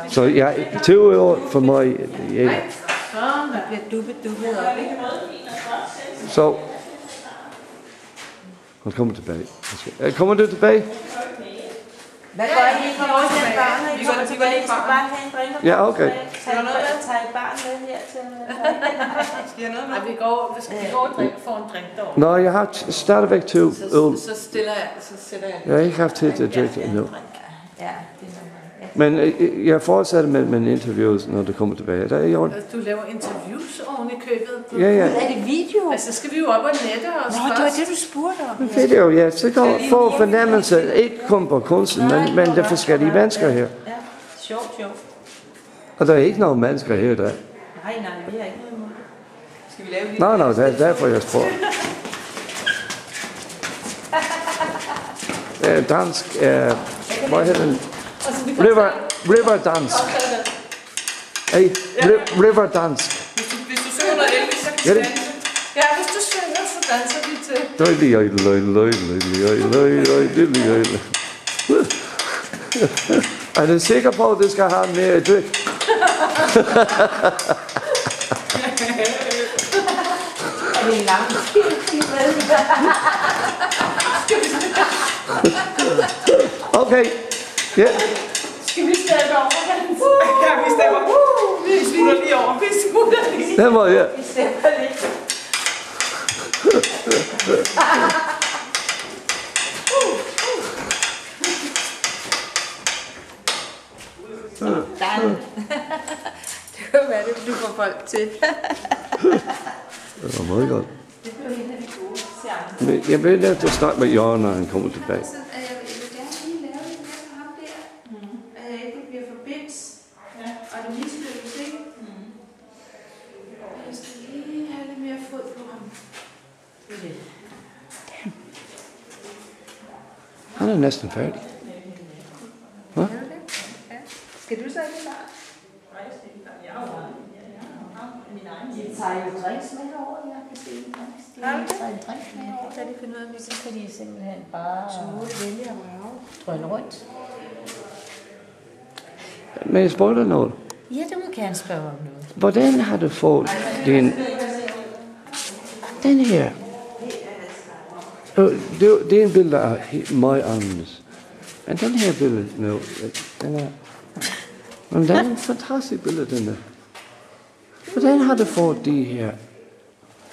Så jeg 20 år for mig... Man bliver duppet op, ikke? Så... Han kommer tilbage. Kommer du tilbage? Hvad gør I? I kommer også til børn, og I kommer tilbage, I skal bare have en drink. Ja, okay. Tager et barn med her til... Skal jeg noget med? Nej, vi går og får en drink derovre. Nå, jeg har stadigvæk 2 øl. Så sætter jeg... Jeg har ikke haft tid til at drikke endnu. Ja, det er Men jeg fortsætter med interviews, når det kommer tilbage. Der er i orden. Du laver interviews oven i købet. Ja. Er det video? Altså, så skal vi jo op og nette og Nå, det var det, du spurgte om. Video, ja. Så kan man få fornemmelse, ikke kun på kunsten, men der er forskellige mennesker her. Ja, sjovt. Og der er ikke nogen mennesker her, der. Nej, vi har ikke noget imod det. Skal vi lave en lille... Nej, det er derfor, jeg spørger. Dansk er... Hvad hedder den? Riverdansk. Hey, Riverdansk. Hvis du synger noget Elvis, så kan vi danse. Ja, hvis du synger, så danser vi til. Er du sikker på, at det skal have mere drik? Er det en lang Okay. Ja. Skal vi stemme over? Ja, vi stemmer. Vi smutter lige over. Den var jeg. Vi stemmer lige. Dan. Det kan være, det du får folk til. Det var meget godt. Men jeg vil lade dig snakke med Jørgen, når han kommer tilbage. Jeg vil gerne lige lave det her for ham der. At jeg ikke bliver for bims. Og det mislykkes, ikke? Jeg skal lige have lidt mere fod på ham. Han er næsten færdig. Hvad? Skal du så ikke starte? De tager jo drinks med herovre, jeg kan se en drinks. De tager en drink med herovre, da de finder ud af, så kan de simpelthen bare vælge at drøne rundt. Men jeg spørger dig noget. Ja, du må gerne spørge om noget. Hvordan har du fået den her? Det er en billede af meget anderledes. Men den her billede nu, den er en fantastisk billede, den der. Hvordan har du fået de her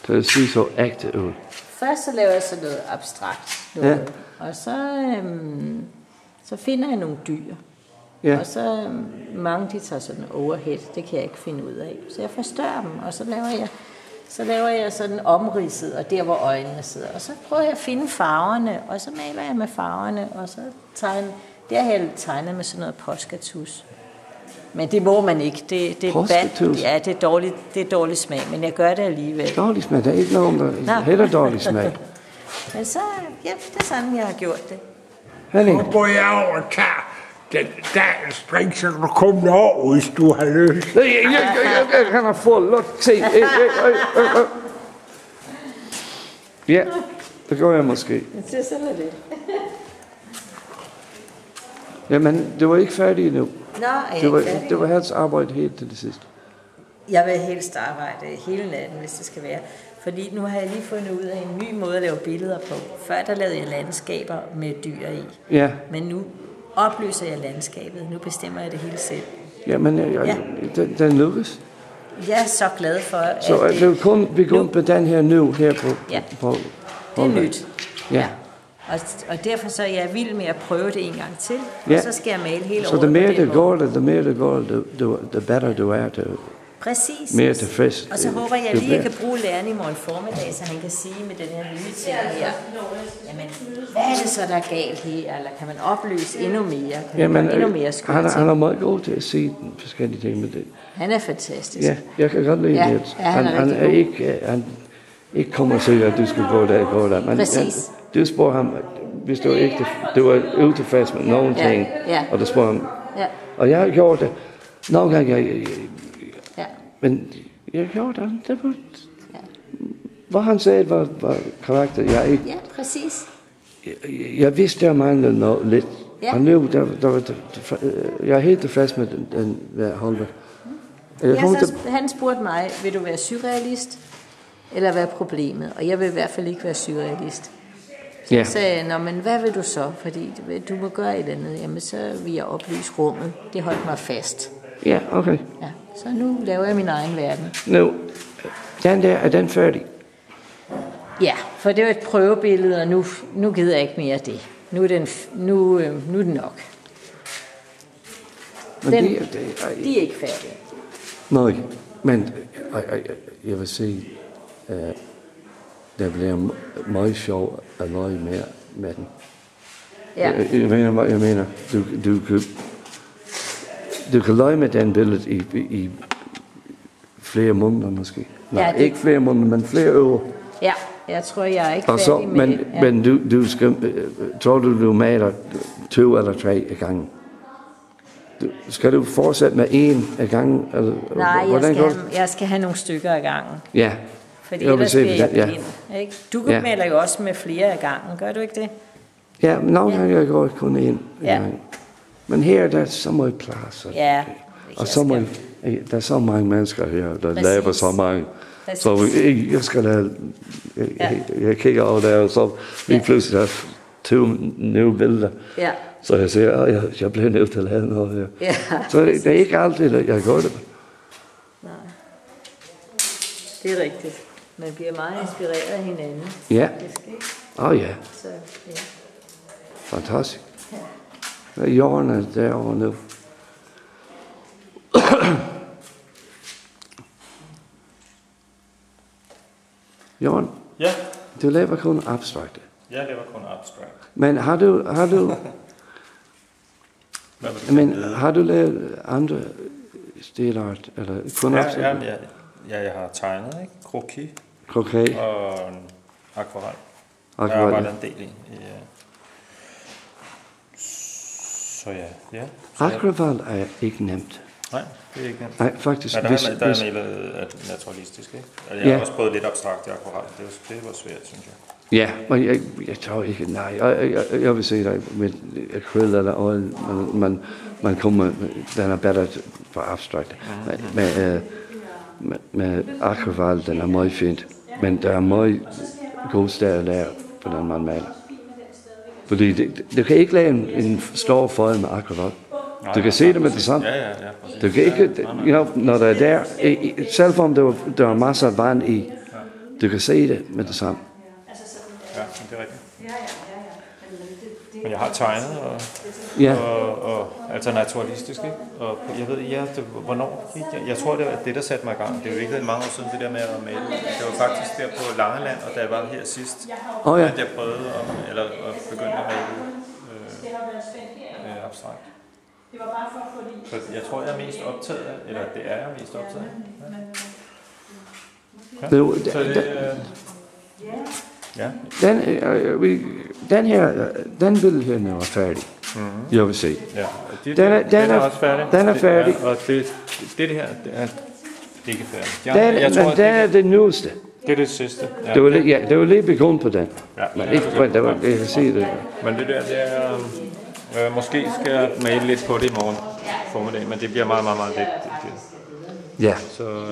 til at se så ægte ud? Først så laver jeg sådan noget abstrakt noget, og så finder jeg nogle dyr. Ja. Og så mange de tager sådan overhead, det kan jeg ikke finde ud af. Så jeg forstørrer dem, og så laver jeg sådan omridset, og der hvor øjnene sidder. Og så prøver jeg at finde farverne, og så maler jeg med farverne, og så der har jeg tegnet med sådan noget påskatus. Men det må man ikke. Det er bad. Ja, det er dårlig smag, men jeg gør det alligevel. Dårlig smag? Der er ikke nogen, der heller dårlig smag. Men så, ja, det er sådan, jeg har gjort det. Så går jeg over og tager den dagens drink, så du kommer over, hvis du har lyst. Jeg kan have fuld. Luk, se. Ja, det gør jeg måske. Det er sådan lidt. Jamen, det var ikke færdigt endnu. Nå, det var hans arbejde helt til det sidste. Jeg vil helst arbejde hele natten, hvis det skal være. Fordi nu har jeg lige fundet ud af en ny måde at lave billeder på. Før der lavede jeg landskaber med dyr i. Ja. Men nu opløser jeg landskabet. Nu bestemmer jeg det hele selv. Jamen, den lykkes. Jeg er så glad for, at... Så er det kun begyndt med den her nu her på... Ja, på det er nyt. Ja. Og derfor så er jeg vild med at prøve det en gang til. Ja. Og så skal jeg male hele året. Så det mere det går, det bedre du er. Præcis. Mere tilfreds. Og så håber jeg lige, at jeg kan bruge læreren i morgen formiddag, så han kan sige med den her nye ting her, jamen, hvad er det så, der er galt her? Eller kan man opløse endnu mere? Endnu mere han er meget god til at se den forskellige ting med det. Han er fantastisk. Ja, jeg kan godt lide det. Han er ikke kommer og siger, at du skal gå der. Men præcis. Du spørger ham, hvis du ikke du er utilfreds med nogen ting, og du spørger ham. Ja. Og jeg har gjort det. Nogle gange men jeg gjorde det. Det var, hvad han sagde var karakter. Ja, præcis. Jeg vidste, der manglede noget lidt. Ja. Og nu, jeg er helt tilfreds med den holder. Han spurgte mig, vil du være surrealist, eller være problemet? Og jeg vil i hvert fald ikke være surrealist. Så jeg sagde, men hvad vil du så? Fordi du må gøre et eller andet. Jamen, så vil jeg oplyse rummet. Det holdt mig fast. Ja, okay. Ja, så nu laver jeg min egen verden. Nu, den der, er den færdig? Ja, for det var et prøvebillede, og nu gider jeg ikke mere af det. Nu er den nok. Men de er ikke færdige. Nej, men jeg vil sige, det bliver meget sjovt at lege med den. Ja. Jeg mener, du kan lege med den billede i flere måneder måske. Nej, ja, ikke flere måneder, men flere år. Ja, jeg tror, jeg er ikke færdig med det. Ja. Men du skal, tror du maler 2 eller 3 ad gangen? Skal du fortsætte med 1 ad gangen? Eller, nej, jeg skal have nogle stykker ad gangen. Ja. Fordi ellers bliver jeg blind. Ikke? Du maler jo også med flere ad gangen, gør du ikke det? Ja, men nogle gange jeg går kun 1 ad gangen. Men her der er så meget plads. Og så meget, der er så mange mennesker her, der laver så mange. Så jeg skal lade, jeg kigger over der, og så lige pludselig der er 2 nye billeder. Ja. Så jeg siger, jeg bliver nødt til at lave noget her. Ja. Så det er ikke altid, at jeg gør det. Nej. Det er rigtigt. Man bliver meget inspireret af hinanden. Ja. Ja. Så, ja. Fantastisk. Ja. Jorden er derovre nu. Jorden? Ja. Du laver kun abstrakt. Jeg laver kun abstrakt. Men har du lavet andre stilart eller kun abstrakt? Ja, jeg har tegnet, ikke? Kroki. Og akvarel. Jeg arbejder en del i. Så ja. Akvarel er ikke nemt. Nej, det er ikke nemt. Nej, faktisk. Ja, der er malet naturalistisk, ikke? Jeg har også prøvet lidt abstrakt i akvarel. Det var svært, synes jeg. Ja, men jeg tror ikke, nej. Jeg vil sige dig, med akryl eller oil, man kommer, den er bedre for abstrakt. Med akvarel, den er meget fint. Men der er meget god sted at lære, hvordan man maler. Fordi du kan ikke lave en stor foil med akvarel. Du kan se det med det samme. Ja. Du kan ikke, når der er der, selvom der er masser af vand i, du kan se det med det samme. Ja, det er rigtigt. Men jeg har tegnet, og altså naturalistisk, ikke? Og jeg ved, hvornår gik jeg? Jeg tror, det var det, der satte mig i gang. Det er jo ikke mange år siden, det der med at male. Det var faktisk der på Langeland, og da jeg var her sidst, at jeg prøvede at begynde at male abstrakt. Så jeg tror, jeg er mest optaget af, eller det er jeg mest optaget af. Den billede her er færdig. Jeg vil se. Ja, den er også færdig. Den er færdig. Og det her, det er ikke færdigt. Men den er det nyeste. Det er det sidste. Ja. Det var lige begyndt på den. Ja. Men ikke på den, jeg kan se det. Men det der, det er... måske skal jeg male lidt på det i morgen formiddag, men det bliver meget, meget, meget let. Ja. Så,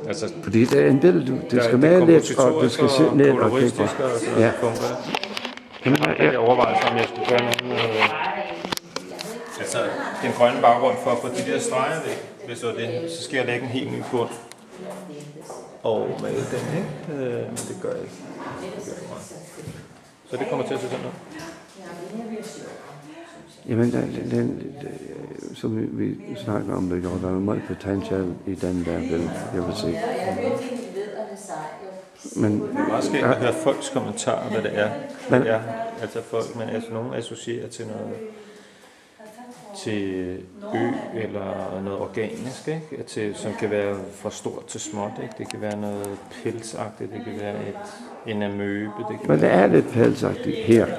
altså, fordi det er en billede, du skal male lidt, og du skal se ned og kigge på. Ja. Jeg overvejer, om jeg skulle gøre noget... Altså, den grønne baggrund for at få de der streger væk. Hvis det, så skal jeg lægge en helt ny bund og male den, ikke? Men det gør jeg ikke. Så det kommer til at se sådan noget. Jamen, som vi snakker om det, der er meget potentiale i den der billede, jeg vil sige. Men det er meget skægt at høre folks kommentarer, hvad det er. Altså folk, man nogen associerer til noget til eller noget organisk, ikke? Som kan være fra stort til småt, ikke? Det kan være noget pelsagtigt, det kan være en amøbe. Men det er lidt pelsagtigt her. Ja.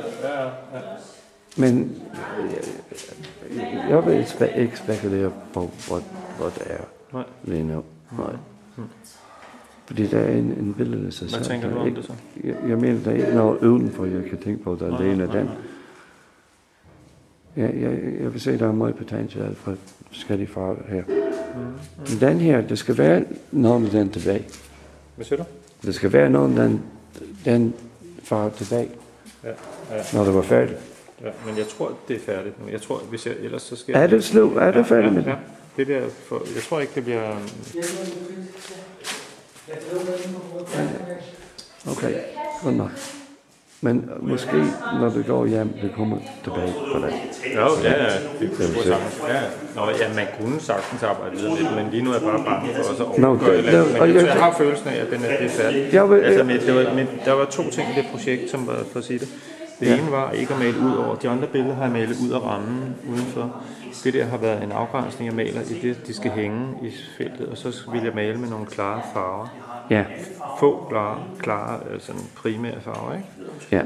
Men jeg vil ikke spekulere på, hvor det er lige nu. Nej. Fordi der er en billede, så hvad tænker du om det så? Jeg mener, der er ikke noget udenfor, jeg kan tænke på, der alene den. Jeg vil se, der er meget potentiale for forskellige farver her. Men den her, det skal være noget med den tilbage. Hvad siger du? Det skal være noget med den farve tilbage, når det var færdigt. Ja, men jeg tror, det er færdigt nu. Jeg tror, hvis jeg ellers så skal... Er du færdig med det? Det der, jeg tror ikke, det bliver... Okay, godt nok. Men måske, når du går hjem, det kommer tilbage på det. Ja, det kunne sagtens. Ja, man kunne sagtens arbejde videre lidt, men lige nu er jeg bare bange for også at overgøre det. Men jeg har følelsen af, at det er færdigt. Der var 2 ting i det projekt, som var for at sige det. Det ene var ikke at male ud over. De andre billeder har jeg malet ud af rammen udenfor. Det der har været en afgrænsning, jeg maler i det, de skal hænge i feltet, og så vil jeg male med nogle klare farver. Ja. Få klare sådan primære farver, ikke? Ja.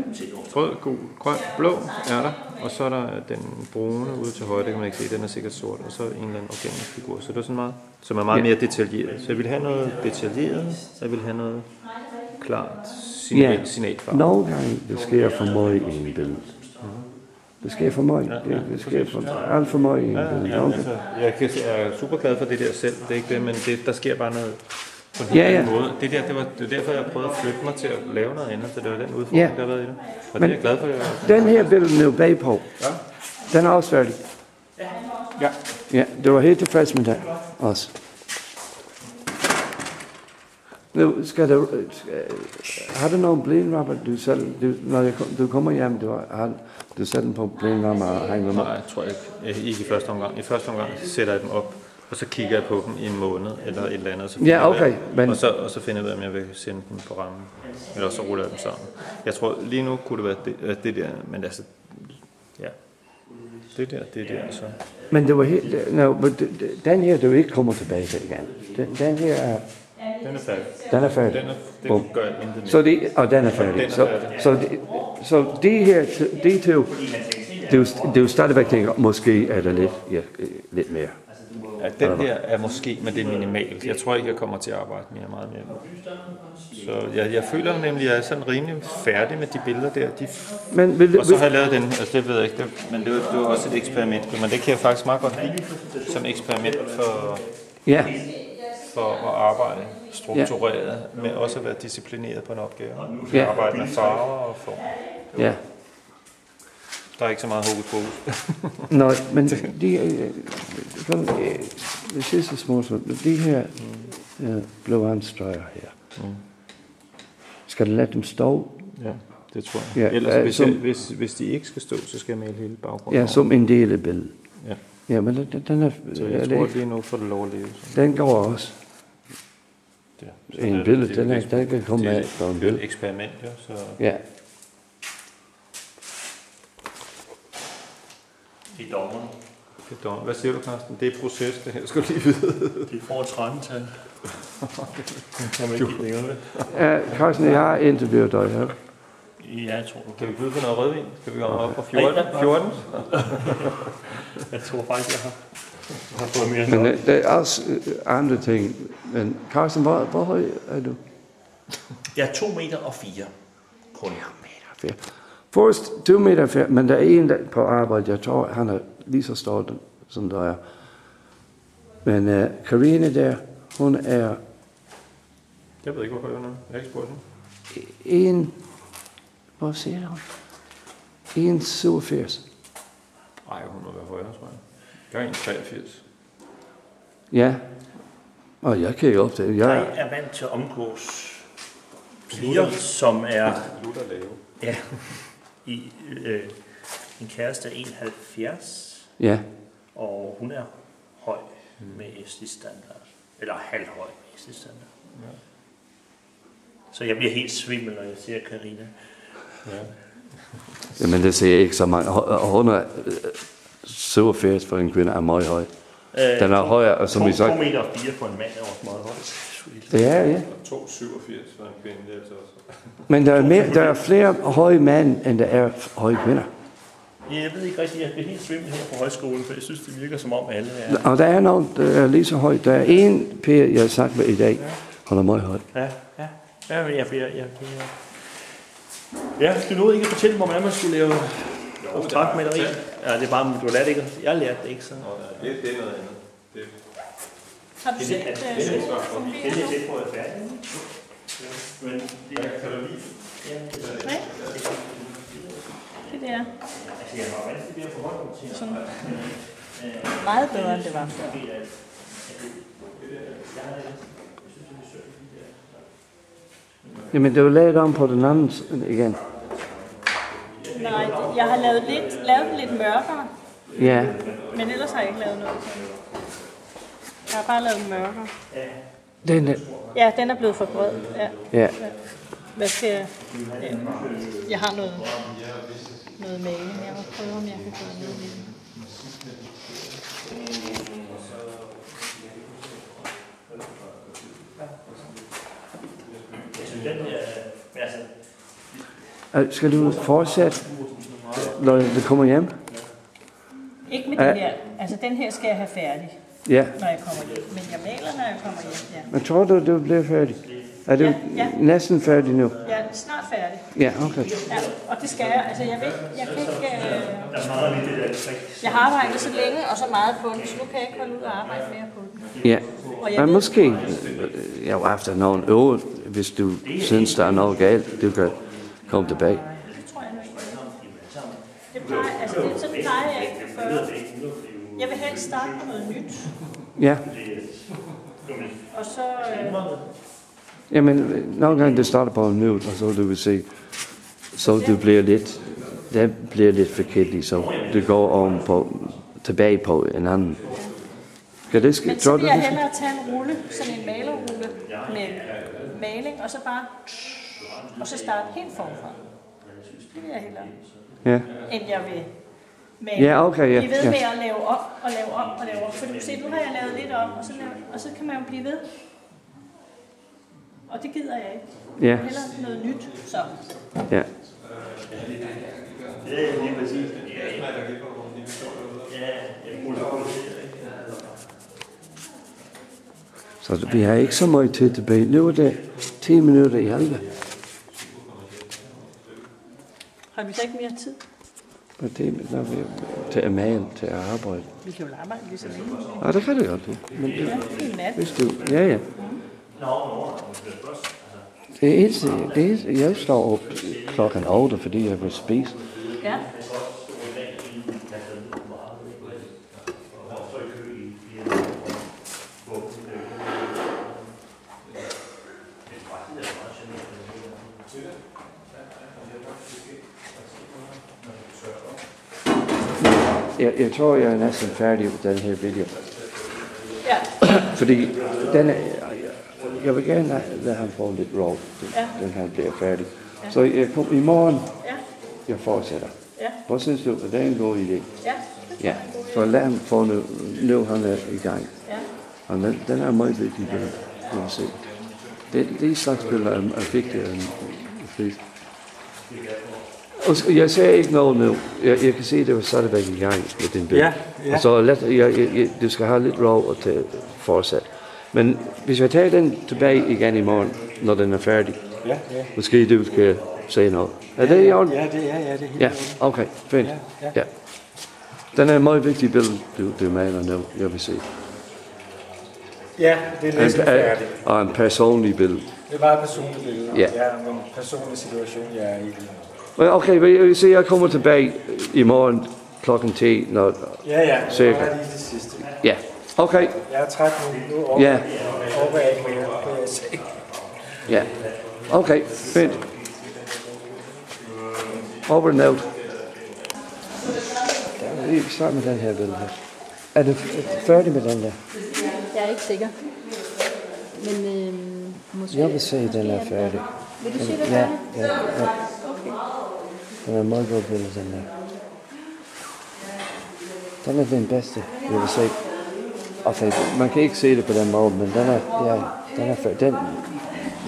Rød, gul, grøn, blå er der, og så er der den brune ude til højre, det kan man ikke se, den er sikkert sort, og så en eller anden organisk figur. Så det er sådan meget, som er meget mere detaljeret. Så jeg vil have noget detaljeret, så jeg vil have noget klart signalfarve. Nogle gange det sker for meget i en billede. Det sker for meget. Det sker for alt for meget i en billede. Altså, jeg er super glad for det der selv, det er ikke det, men der sker bare noget på en helt anden måde. Det var derfor, jeg prøvede at flytte mig til at lave noget andet, så det var den udfordring, der har været i det. Og det er jeg glad for. Den her billede nu bagpå, den er også færdig. Ja, det var helt tilfreds med den også. Nu skal du, har du nogen blindrammer, du selv, når du kommer hjem, du sætter den på blindrammer og hænger dem op? Nej, jeg tror ikke. Ikke i første omgang. I første omgang sætter jeg dem op, og så kigger jeg på dem i en måned eller et eller andet. Så okay. Og så finder jeg ud af, om jeg vil sende dem på rammen. Eller så ruller jeg dem sammen. Jeg tror, lige nu kunne det være det der, men altså, ja. Det der, så. Men det var helt, den her, du ikke kommer tilbage til igen. Den her er... Den er færdig. Den er færdig. Den gør jeg intet så den er færdig. Så de her, de to, det er jo stadigvæk tænker, måske er der lidt mere. Ja, den her er måske, men det er minimalt. Jeg tror ikke, jeg kommer til at arbejde meget mere. Så jeg føler nemlig, at jeg er sådan rimelig færdig med de billeder der. Og så har jeg lavet den, altså det ved jeg ikke, men det var også et eksperiment. Men det kan jeg faktisk meget godt lide som eksperiment for at arbejde struktureret, med også at være disciplineret på en opgave. Arbejde med farver og form. Ja. Der er ikke så meget hokus pokus. Nej, men det sidste små, de her blå anstreger her. Skal du lade dem stå? Ja, det tror jeg. Ja, ellers, hvis de ikke skal stå, så skal jeg male hele baggrunden. Ja, som en del af billedet. Ja. Ja, men den er... Så jeg tror lige nu får det lov at leve. Den går også. En billede, den kan komme af på en billede. Det er et eksperiment, jo. Så. Ja. Det er dommeren. Hvad siger du, Carsten? Det er proces, det her. Skal du lige vide. De får et 13-tal. Kan man ikke give længere med. Carsten, jeg har interviewet dig her. Ja, jeg tror du. Kan vi byde på noget rødvin? Skal vi komme op på 14? Jeg tror faktisk, jeg har fået mere end men der er også andre ting. Men Carsten, hvor høj er du? Jeg er 2,4 meter. Kun. 2,4 meter. Først 2,4 meter, men der er en der på arbejde, jeg tror, han er lige så stor, som der er. Men Karine der, hun er... Jeg ved ikke, hvor høj hun er. Jeg har ikke spurgt hende. Hvad siger hun? 1,87. Nej, hun må være højere, tror jeg. Jeg er 1,83. Ja. Og jeg kan jo op til. Jeg er vant til at omgås piger, som er... Lutter lave. Ja. En kæreste er 1,70. Ja. Og hun er høj med SD-standard. Eller halvhøj med SD-standard. Ja. Så jeg bliver helt svimmel, når jeg ser Karina. Ja. Jamen det ser ikke så mange. 187 for en kvinde er meget høj. Den er højere, som vi sagt. 2,4 meter for en mand er også meget høj. Ja. 2,87 for en kvinde, det er altså også. Men der er flere høje mænd, end der er høje kvinder. Jeg ved ikke rigtigt, jeg bliver helt svimmel her på højskolen, for jeg synes, det virker som om alle er... Og der er nogen, der er lige så højt. Der er en Per, jeg har sagt med i dag, han er meget højt. Ja, men jeg bliver... Ja, du nåede ikke at fortælle mig, hvordan man skulle lave portrætmaleri. Ja, det er bare, du har lært ikke. Jeg har lært det ikke, så... Det er noget andet. Har du set det? Det er lidt på at færdig. Men det er... Kan du lide? Nej. Det der. Altså, jeg har vanskeligt ved at forholde mig til. Meget bedre, end det var før. Jamen, det er jo lavet om på den anden igen. Nej, jeg har lavet den lidt mørkere. Ja. Men ellers har jeg ikke lavet noget. Jeg har bare lavet den mørkere. Den er... Ja, den er blevet for bred. Ja. Ja. Hvad skal jeg... Ja. Jeg har noget maling. Jeg må prøve, om jeg kan gøre noget med det. Skal du fortsætte, når du kommer hjem? Ikke med den her. Altså, den her skal jeg have færdig, Ja. når jeg kommer hjem. Men jeg maler, når jeg kommer hjem, ja. Men tror du bliver færdig? Er du Ja. næsten færdig nu? Jeg er snart færdig. Ja, okay. Ja, og det skal jeg. Altså, jeg kan ikke... Jeg har arbejdet så længe og så meget på den, så nu kan jeg ikke holde ud og arbejde mere på den. Ja. Men måske, efter nogle år, hvis du synes, der er noget galt, du kan komme tilbage. Det tror jeg nok ikke. Det plejer, altså, sådan plejer jeg ikke før. Jeg vil helst starte på noget nyt. Ja. Og så... Jamen, nogle gange det starter på en nyt, og så du vil se, så det bliver lidt forkert, så du går om på, tilbage på en anden. Skal det ske? Men så vil jeg hellere tage en rulle, sådan en malerrulle med maling, og så bare, og så starte helt forfra. Det vil jeg hellere. Ja. End jeg vil male. Ja, okay, ja. Blive ved med at lave op og lave op og lave op. For du kan se, nu har jeg lavet lidt om, og så kan man jo blive ved. Og det gider jeg ikke. Ja. Hellere noget nyt, så. Ja. Lige præcis. Så vi har ikke så meget tid tilbage. Nu er det 10 minutter i 11. Har vi så ikke mere tid? Og det er til at male, til at arbejde. Vi kan jo arbejde lige så længe. Ja, det kan det godt. Men det, ja, en nat. Hvis du, ja. Det er, jeg står op klokken 8, fordi jeg vil spise. Ja. Jeg tror, jeg er næsten færdig med den her video. Ja. Fordi den er, jeg vil gerne lade ham få lidt råd, den her bliver færdig. Ja. Så jeg kommer i morgen, jeg fortsætter. Ja. Hvor synes du, at det er en god idé? Ja. Ja, så lad ham få nu han er i gang. Ja. Og den er meget vigtig, vil jeg se. Det slags billeder er vigtigere end flest. Jeg ser ikke noget nu. Jeg kan se, at det var stadigvæk i gang med din billede. Ja, ja. Og så du skal have lidt råd til at fortsætte. Men hvis jeg tager den tilbage igen i morgen, når den er færdig, måske du skal se noget. Er det i orden? Ja, det er helt ja, okay, fint. Ja. Den er en meget vigtig billede, du maler nu, jeg vil se. Ja, det er næsten færdigt. Og en personlig billede. Det er bare et personligt billede. Ja. Men en personlig situation, jeg er i. Okay, vil se, jeg kommer tilbage i morgen klokken 10, når cirka. Ja, lige det sidste. Ja, okay. Jeg er træt nu. Nu overgår jeg ikke mere, kan jeg se. Ja, okay, fint. Over and out. Vi kan starte med den her billede her. Er du færdig med den der? Jeg er ikke sikker. Men måske... Jeg vil se, at den er færdig. Vil du se, den er færdig? Ja. Okay. Den er en meget god billede, den der. Den er den bedste, jeg vil se. Okay, man kan ikke se det på den måde, men den er færdig.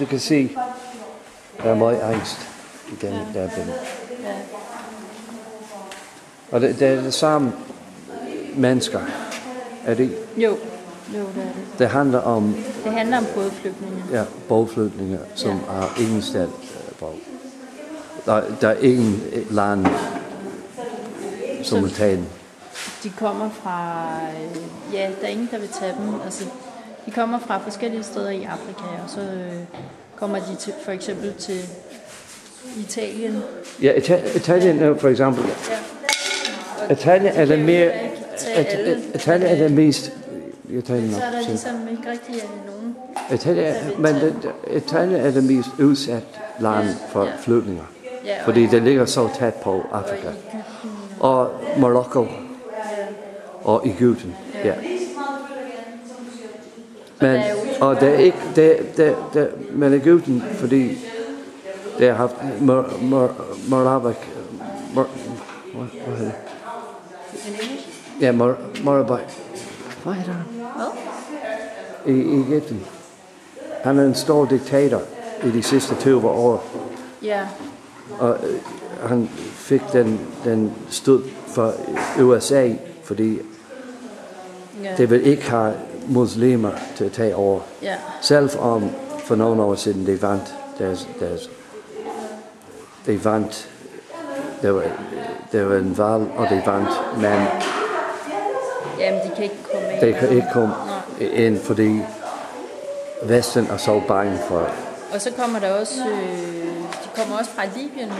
Du kan se, der er meget angst i den der billede. Ja. Og det er det samme mennesker, er det? Jo, det er det. Det handler om bådflygtninge. Ja, bådflygtninge, som har ingen sted på. Der er ingen land, som vil tage dem. De kommer fra, der er ingen, der vil tage dem. Altså, de kommer fra forskellige steder i Afrika, og så kommer de til, for eksempel til Italien. Ja, Italien for eksempel. Ja. Italien er det mere, til alle. Italien er det mest... Så er der ligesom ikke rigtig nogen. Italien er det mest udsat land for flygtninger. Ja, fordi det ligger så tæt på Afrika. Og Marokko. Og Egypten. Ja. Men, og det er ikke... Men Egypten, fordi det har haft Morabak... Hvad hedder det? Ja, Morabak. Hvad hedder han? I Egypten. Han er en stor diktator i de sidste 20 år. Ja. Og han fik den stød fra USA, fordi det vil ikke have muslimer til at tage over. Ja. Selv om for nogle år siden de vandt det var en valg, og de vandt, men jamen, de kan ikke komme ind. De kan ikke komme ind, fordi Vesten er så bange for. Og så kommer der også, de kommer også fra Libyen nu,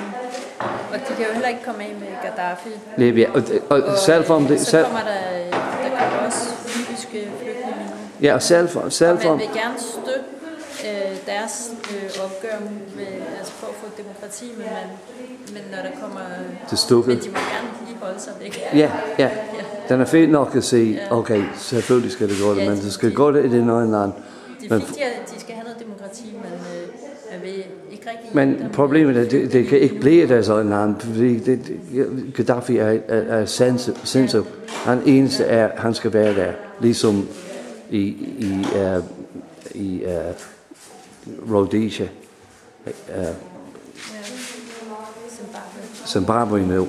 og de kan jo heller ikke komme af med Gaddafi. Libyen, og selv om det... Så kommer der kommer også libyske flygtninge nu. Ja, og selv og man vil gerne støtte deres opgør med, altså for at få demokrati, men når der kommer... til stykket. Men de må gerne lige holde sig væk. Ja. Den er fedt nok at se, okay, selvfølgelig skal det gå det, men det skal gå det i det nøje land. De skal have noget demokrati, men jeg vil ikke rigtig... Men problemet er, det kan ikke blive der sådan land, fordi Gaddafi er sensor. Han eneste er, han skal være der, ligesom i Rhodesia, Zimbabwe nu.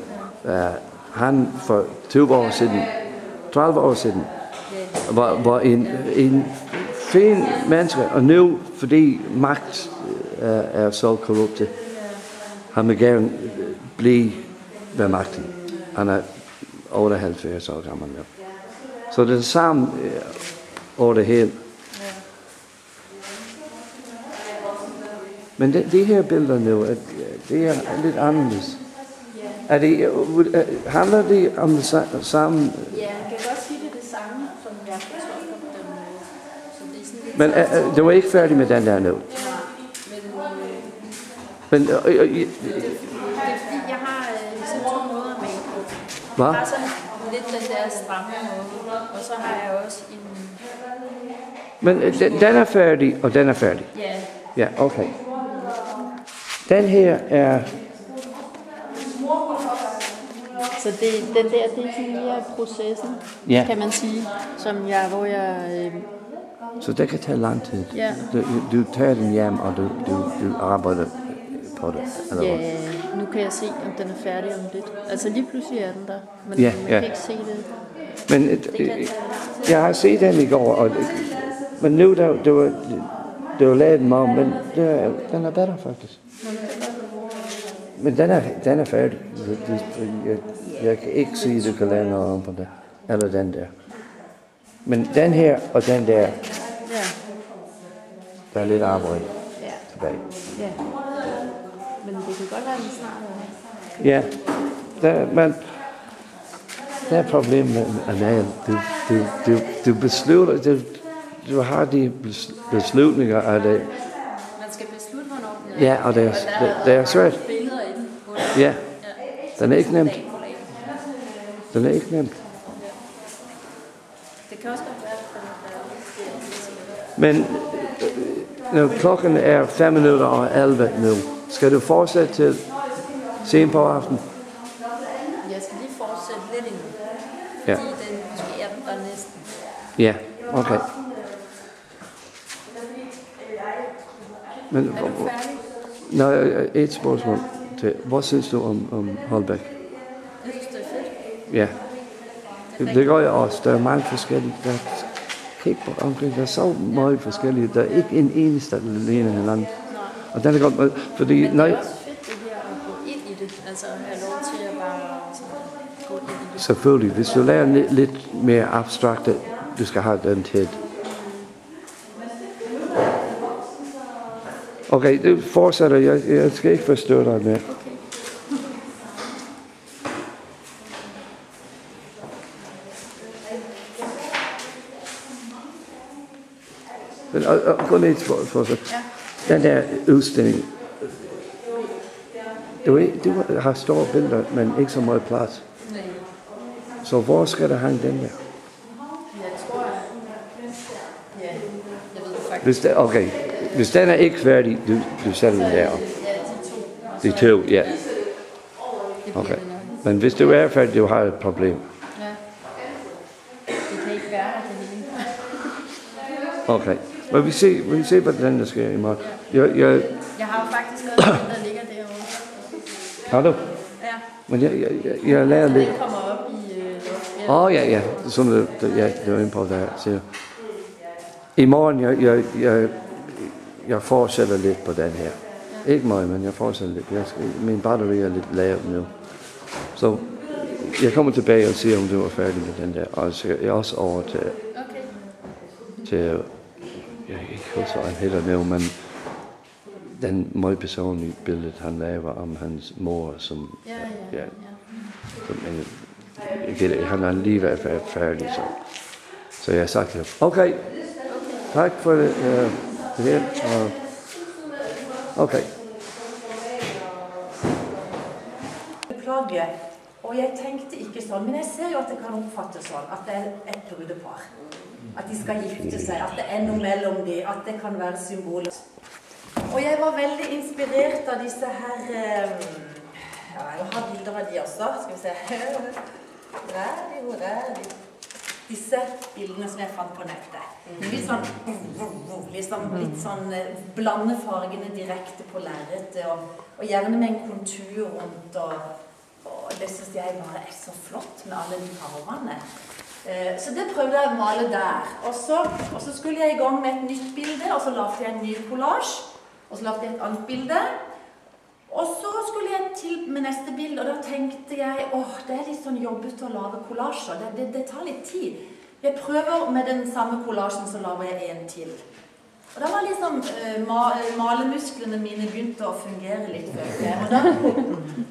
Han for 30 år siden, var en fin menneske, og nu, fordi magt er så korrupte, han vil gerne blive ved magten. Han er 78 år gammel nu. Så det er det samme over det hele. Men de her billeder nu, det er lidt anderledes. Handler det om det samme? Ja, jeg kan godt sige det samme, som jeg fortolker dem. Men du er ikke færdig med den der nu? Men det er fordi, jeg har ligesom 2 måder med. Hvad? Jeg har sådan lidt den der stramme måde, og så har jeg også en... Men den er færdig, og den er færdig? Ja. Ja, okay. Den her er... Så den der, det er sådan mere processen, kan man sige, hvor jeg... Så det kan tage lang tid? Ja. Du tager den hjem, og du arbejder på det? Eller ja, nu kan jeg se, om den er færdig om lidt. Altså lige pludselig er den der, men man kan ikke se det. Men jeg har set den i går, men nu det var lavet den om, men den er bedre faktisk. Men den er færdig. Jeg kan ikke sige, at du kan lave noget om på det. Eller den der. Men den her og den der, der er lidt arbejde tilbage. Ja. Men det kan godt være, at vi snart er. Ja. Men der er problemet med Anal. Du beslutter, du har de beslutninger af det. Man skal beslutte, hvornår den er. Ja, og det er svært. Ja, den er ikke nemt. Den er ikke nemt. Det kan også godt være, men når klokken er 5 minutter og 11 nu, skal du fortsætte til sent på aftenen? Jeg skal lige fortsætte lidt endnu. Ja. Fordi den måske er der næsten. Ja, okay. Men, er du færdig? Nå, et spørgsmål til. Hvad synes du om Holbæk? Jeg synes, det er fedt. Ja. Det gør jeg også. Der er mange forskellige. Kig på omkring. Der er så meget forskellige. Der er ikke en eneste, der ligner hinanden. Og den er godt, fordi... Men det er også fedt, det her at gå ind i det. Altså at have lov til at bare gå ind i det. Selvfølgelig. Hvis du lærer lidt mere abstrakte, du skal have den til. Okay, det fortsætter. Jeg skal ikke forstyrre dig mere. Og gå lidt for sig. Den der udstilling. Du har store billeder, men ikke så meget plads. Så hvor skal der hænge den der? Jeg tror, ja, jeg ved faktisk. Okay, hvis den er ikke færdig, du sætter den der. Ja, de to, ja. Okay. Men hvis du er færdig, du har et problem. Ja. Det kan ikke være det hele. Okay. Men vi ser, hvordan der sker i morgen. Jeg har jo faktisk også den, der ligger derovre. Har du? Ja. Men jeg lærer lidt. Den kommer op i ja. Sådan det var inde på der. Så i morgen, jeg fortsætter lidt på den her. Ikke meget, men jeg fortsætter lidt. Min batteri er lidt lavt nu. Så jeg kommer tilbage og siger, om du er færdig med den der. Og så jeg er også over til jeg kan ikke huske, hvad han hedder nu, men den meget personlige billede, han laver om hans mor, som han har lige været færdig. Så jeg har sagt til ham, okay, tak for det her. Okay. Beklager. Og jeg tenkte ikke sånn, men jeg ser jo at det kan oppfattes sånn, at det er et brudepar. At de skal gifte seg, at det er noe mellom dem, at det kan være symboler. Og jeg var veldig inspirert av disse her, jeg har bilder av de også, skal vi se. Hvor er de? Disse bildene som jeg fant på nettet. Litt sånn blande fargene direkte på lerretet, og gjerne med en kontur rundt, og det synes jeg bare er så flott med alle de farvene. Så det prøvde jeg å male der. Og så skulle jeg i gang med et nytt bilde, og så lagde jeg en ny collage, og så lagde jeg et annet bilde. Og så skulle jeg til med neste bilde, og da tenkte jeg, det er litt sånn jobbet å lage collager, det tar litt tid. Jeg prøver med den samme collagen, så lager jeg en til. Og da var liksom malemusklene mine begynte å fungere litt.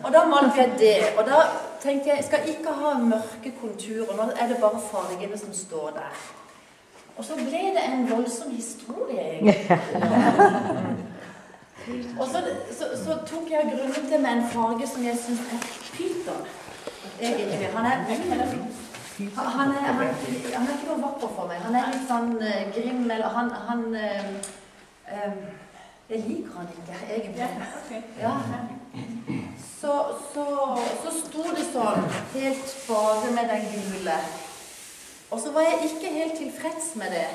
Og da malte jeg det. Og da tenkte jeg skal ikke ha mørke konturer. Nå er det bare fargene som står der. Og så ble det en voldsom historie, egentlig. Og så tok jeg grunnen til med en farge som jeg synes er pyton. Egentlig. Han er ikke noe vakker for meg. Han er litt sånn grim, eller jeg liker han ikke, egentlig. Ja. Så sto det sånn, helt bare med den gule. Og så var jeg ikke helt tilfreds med det.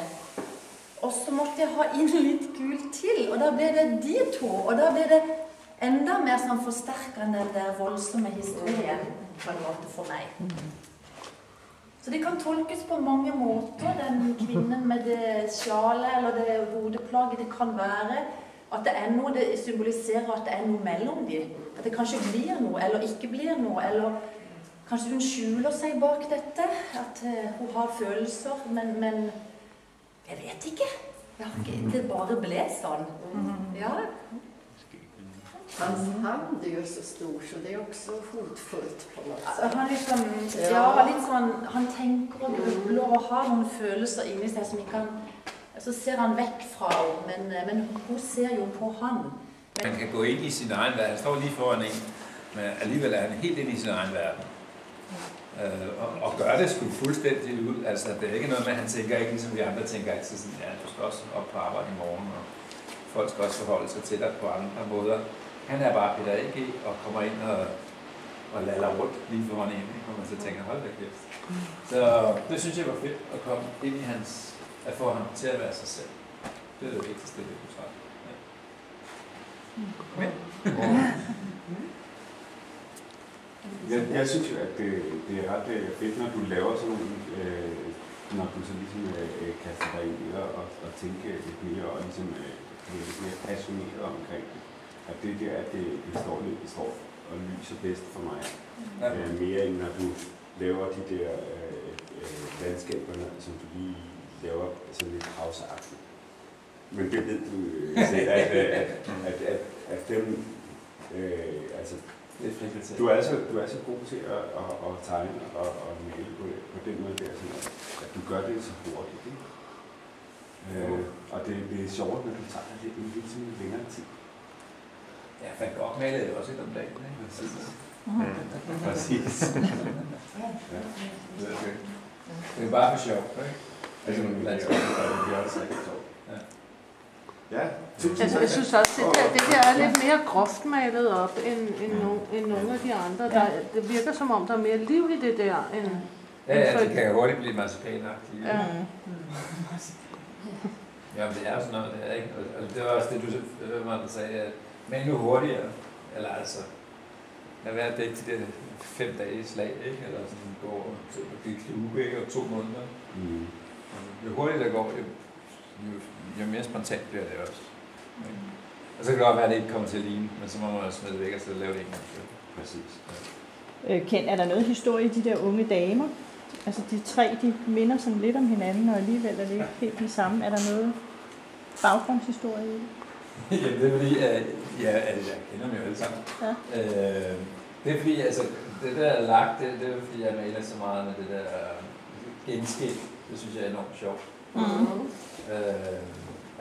Og så måtte jeg ha inn litt gult til, og da ble det de to. Og da ble det enda mer sånn forsterket enn den der voldsomme historien, på en måte for meg. Så det kan tolkes på mange måter, den kvinnen med det sjalet eller det hodeplaget. Det kan være at det er noe, det symboliserer at det er noe mellom dem. At det kanskje blir noe, eller ikke blir noe, eller kanskje hun skjuler seg bak dette. At hun har følelser, men jeg vet ikke. Det bare ble sånn. Ja. Hans hand är ju så stor, så det är också hotfullt på något sätt. Han liksom, litt sånn, han tenker og grubler og har noen følelser inni seg som ikke han, så ser han vekk fra henne, men hun ser jo på han. Man kan gå ind i sin egen verden, han står lige foran en, men alligevel er han helt ind i sin egen verden. Og gør det sgu fuldstændig ud, altså det er ikke noget med, at han tænker ikke ligesom vi andre tænker altid sådan, ja, du skal også op på arbejde i morgen, og folk skal også forholde sig til dig på andre måder. Han er bare Peter A.G. og kommer ind og laller rundt lige foran en, og man så tænker, hold da kæft. Så det synes jeg var fedt at komme ind i hans, at få ham til at være sig selv. Det er det vigtigste, det du tror. Jeg synes jo, at det er ret fedt, når du laver sådan nogle, når du så ligesom kaster dig ind og tænker lidt mere og ligesom lidt mere passioneret omkring det. At det der, at det står og lyser bedst for mig. Mere end når du laver de der landskaber, som du lige laver sådan lidt havseagtigt. Men det ved du selv, at dem, altså, du er så god til at tegne og male på den måde der, sådan at du gør det så hurtigt. Ikke? Og det er sjovt, når du tager det en lille smule længere tid. Ja, Van Gogh malede jo også et om dagen, ikke? Præcis. Præcis. Ja. Det er bare for sjov, ikke? Altså, nogle landskab, der bliver også rigtig sjovt. Ja, altså, jeg synes også, at det der er lidt mere groft malet op end nogle af de andre. Det virker som om, der er mere liv i det der. Ja, det kan hurtigt blive marcipanagtigt. Ja. Ja, det er sådan noget der, ikke? Og det var også det, du sagde, at men nu hurtigere, eller altså, lad være det de der 5 dage slag, ikke? Eller sådan går til at blive klube, ikke? Og 2 måneder. Mm. Jo hurtigere det går, jo mere spontant bliver det også. Ikke? Og så kan det godt være, at det ikke kommer til at ligne, men så må man smide det væk og så lave det en gang til. Præcis. Ja. Ken, er der noget historie i de der unge damer? Altså de 3, de minder sådan lidt om hinanden, og alligevel er det ikke helt det samme. Er der noget baggrundshistorie i det? Jamen, det er fordi, jeg kender dem jo alle sammen. Ja. Det er fordi, altså, det der lagt, det er fordi, jeg maler så meget med det der genskilt. Det synes jeg er enormt sjovt.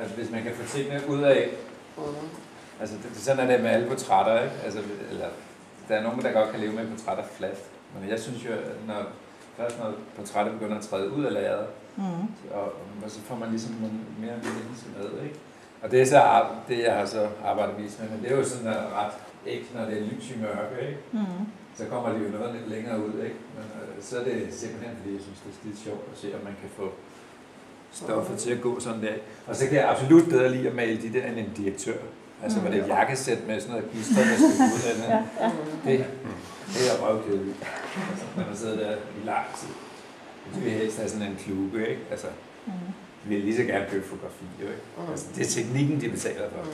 Altså, hvis man kan få tingene ud af, altså, sådan er det med alle portrætter, ikke? Altså, eller, der er nogen, der godt kan leve med portrætter flat. Men jeg synes jo, når portrættet begynder at træde ud af lageret, og så får man ligesom mere menneske med, ikke? Og det er så det, jeg har så arbejdet mest med, men det er jo sådan ret ægte, når det er lys i mørke, ikke? Så kommer det jo noget lidt længere ud, ikke? Men så er det simpelthen, fordi jeg synes, det er lidt sjovt at se, om man kan få stoffet til at gå sådan der. Og så kan jeg absolut bedre lide at male de der end en direktør. Altså, hvor det er et jakkesæt med sådan noget gister, der skal ud af det. Det er røvkedeligt, altså, når man sidder der i lang tid. Så vil jeg helst have sådan en klube, ikke? Altså, vi vil lige så gerne købe fotografi, ikke? Altså, det er teknikken, de betaler for.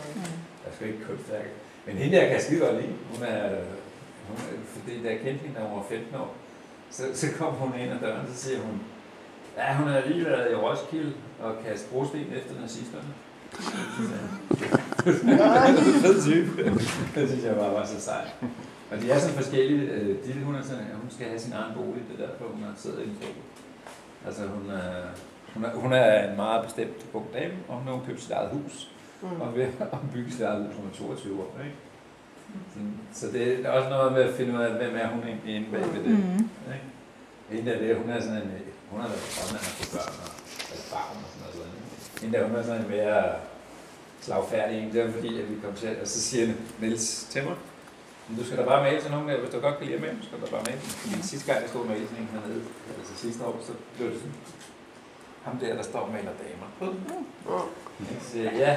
Jeg skal ikke kunstværke. Men hende der kan jeg skide godt lide. Fordi da jeg kendte hende, da hun var 15 år, så kom hun ind ad døren, så siger hun, ja, hun har lige været i Roskilde og kastet brosten efter nazisterne. Det er en fed type. Det synes jeg bare var så sejt. Og de er sådan forskellige. Hun skal have sin egen bolig, det er derfor, hun har siddet i en stol. Altså, hun er en meget bestemt ung dame, og hun har købt sit eget hus. Og ved at bygge sit eget hus, hun er 22 år, ikke? Så det er også noget med at finde ud af, hvem er hun egentlig inde bag ved det. Ikke? Hende der, hun er sådan en, hun har været sammen, at få børn og et barn og sådan noget. Hende der, hun er sådan en mere slagfærdig en. Det er fordi, at vi kom til, og så siger Niels til mig, du skal da bare male til nogen, hvis du godt kan lide at male, så skal du bare male. Fordi sidste gang, jeg stod og male sådan en hernede, altså sidste år, så blev det sådan, ham der står og maler damer. Jeg siger, ja,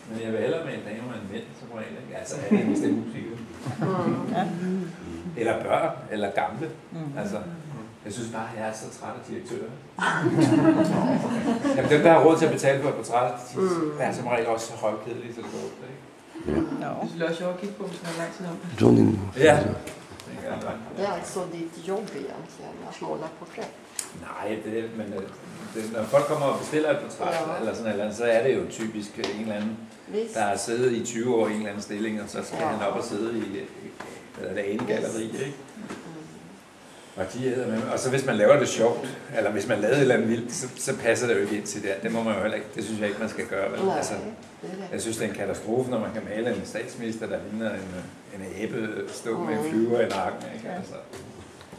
men jeg vil hellere male damer end mænd, som regel, ikke? Altså, er det hvis det er musikere. Eller børn, eller gamle. Altså, jeg synes bare, at jeg er så træt af direktører. Jamen, dem, der har råd til at betale for et portræt, de er som regel også så højkedelige, så det går ud, ikke? Det synes jeg også sjovt at kigge på, hvis man har lang tid om det. Ja. Det är alltså ditt jobb egentligen, att måla porträtt? Nej, når folk kommer og bestiller et portræt, eller sådan eller andet, så er det jo typisk en eller anden, der har siddet i 20 år i en eller anden stilling, og så skal han op og sidde i det ene galleri, ikke? Og så hvis man laver det sjovt, eller hvis man lavede et eller andet vildt, så passer det jo ikke ind til det. Det må man jo heller ikke. Det synes jeg ikke, man skal gøre. Vel? Altså, jeg synes, det er en katastrofe, når man kan male en statsminister, der ligner en æbe stå med en flyver i nakken. Ikke? Altså,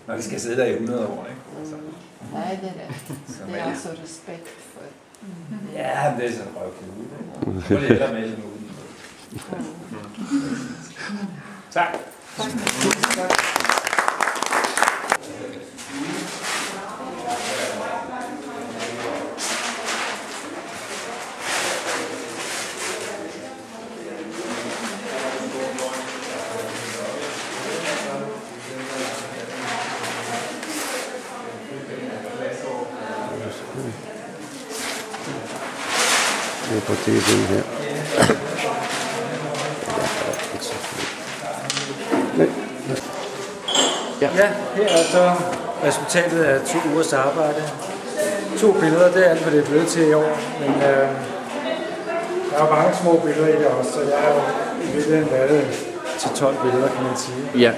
når de skal sidde der i 100 år. Ikke? Altså. Nej, det är det. Det är alltså respekt för... Ja, det er sådan røvkedeligt. Så må det hellere male nu. Tak. Tak. Det er på tv her. Ja, her er så resultatet af 2 ugers arbejde. 2 billeder, det er alt, hvad det er blevet til i år. Men der er mange små billeder i det også, så jeg har jo i virkeligheden lavet til 12 billeder, kan man sige. Ja.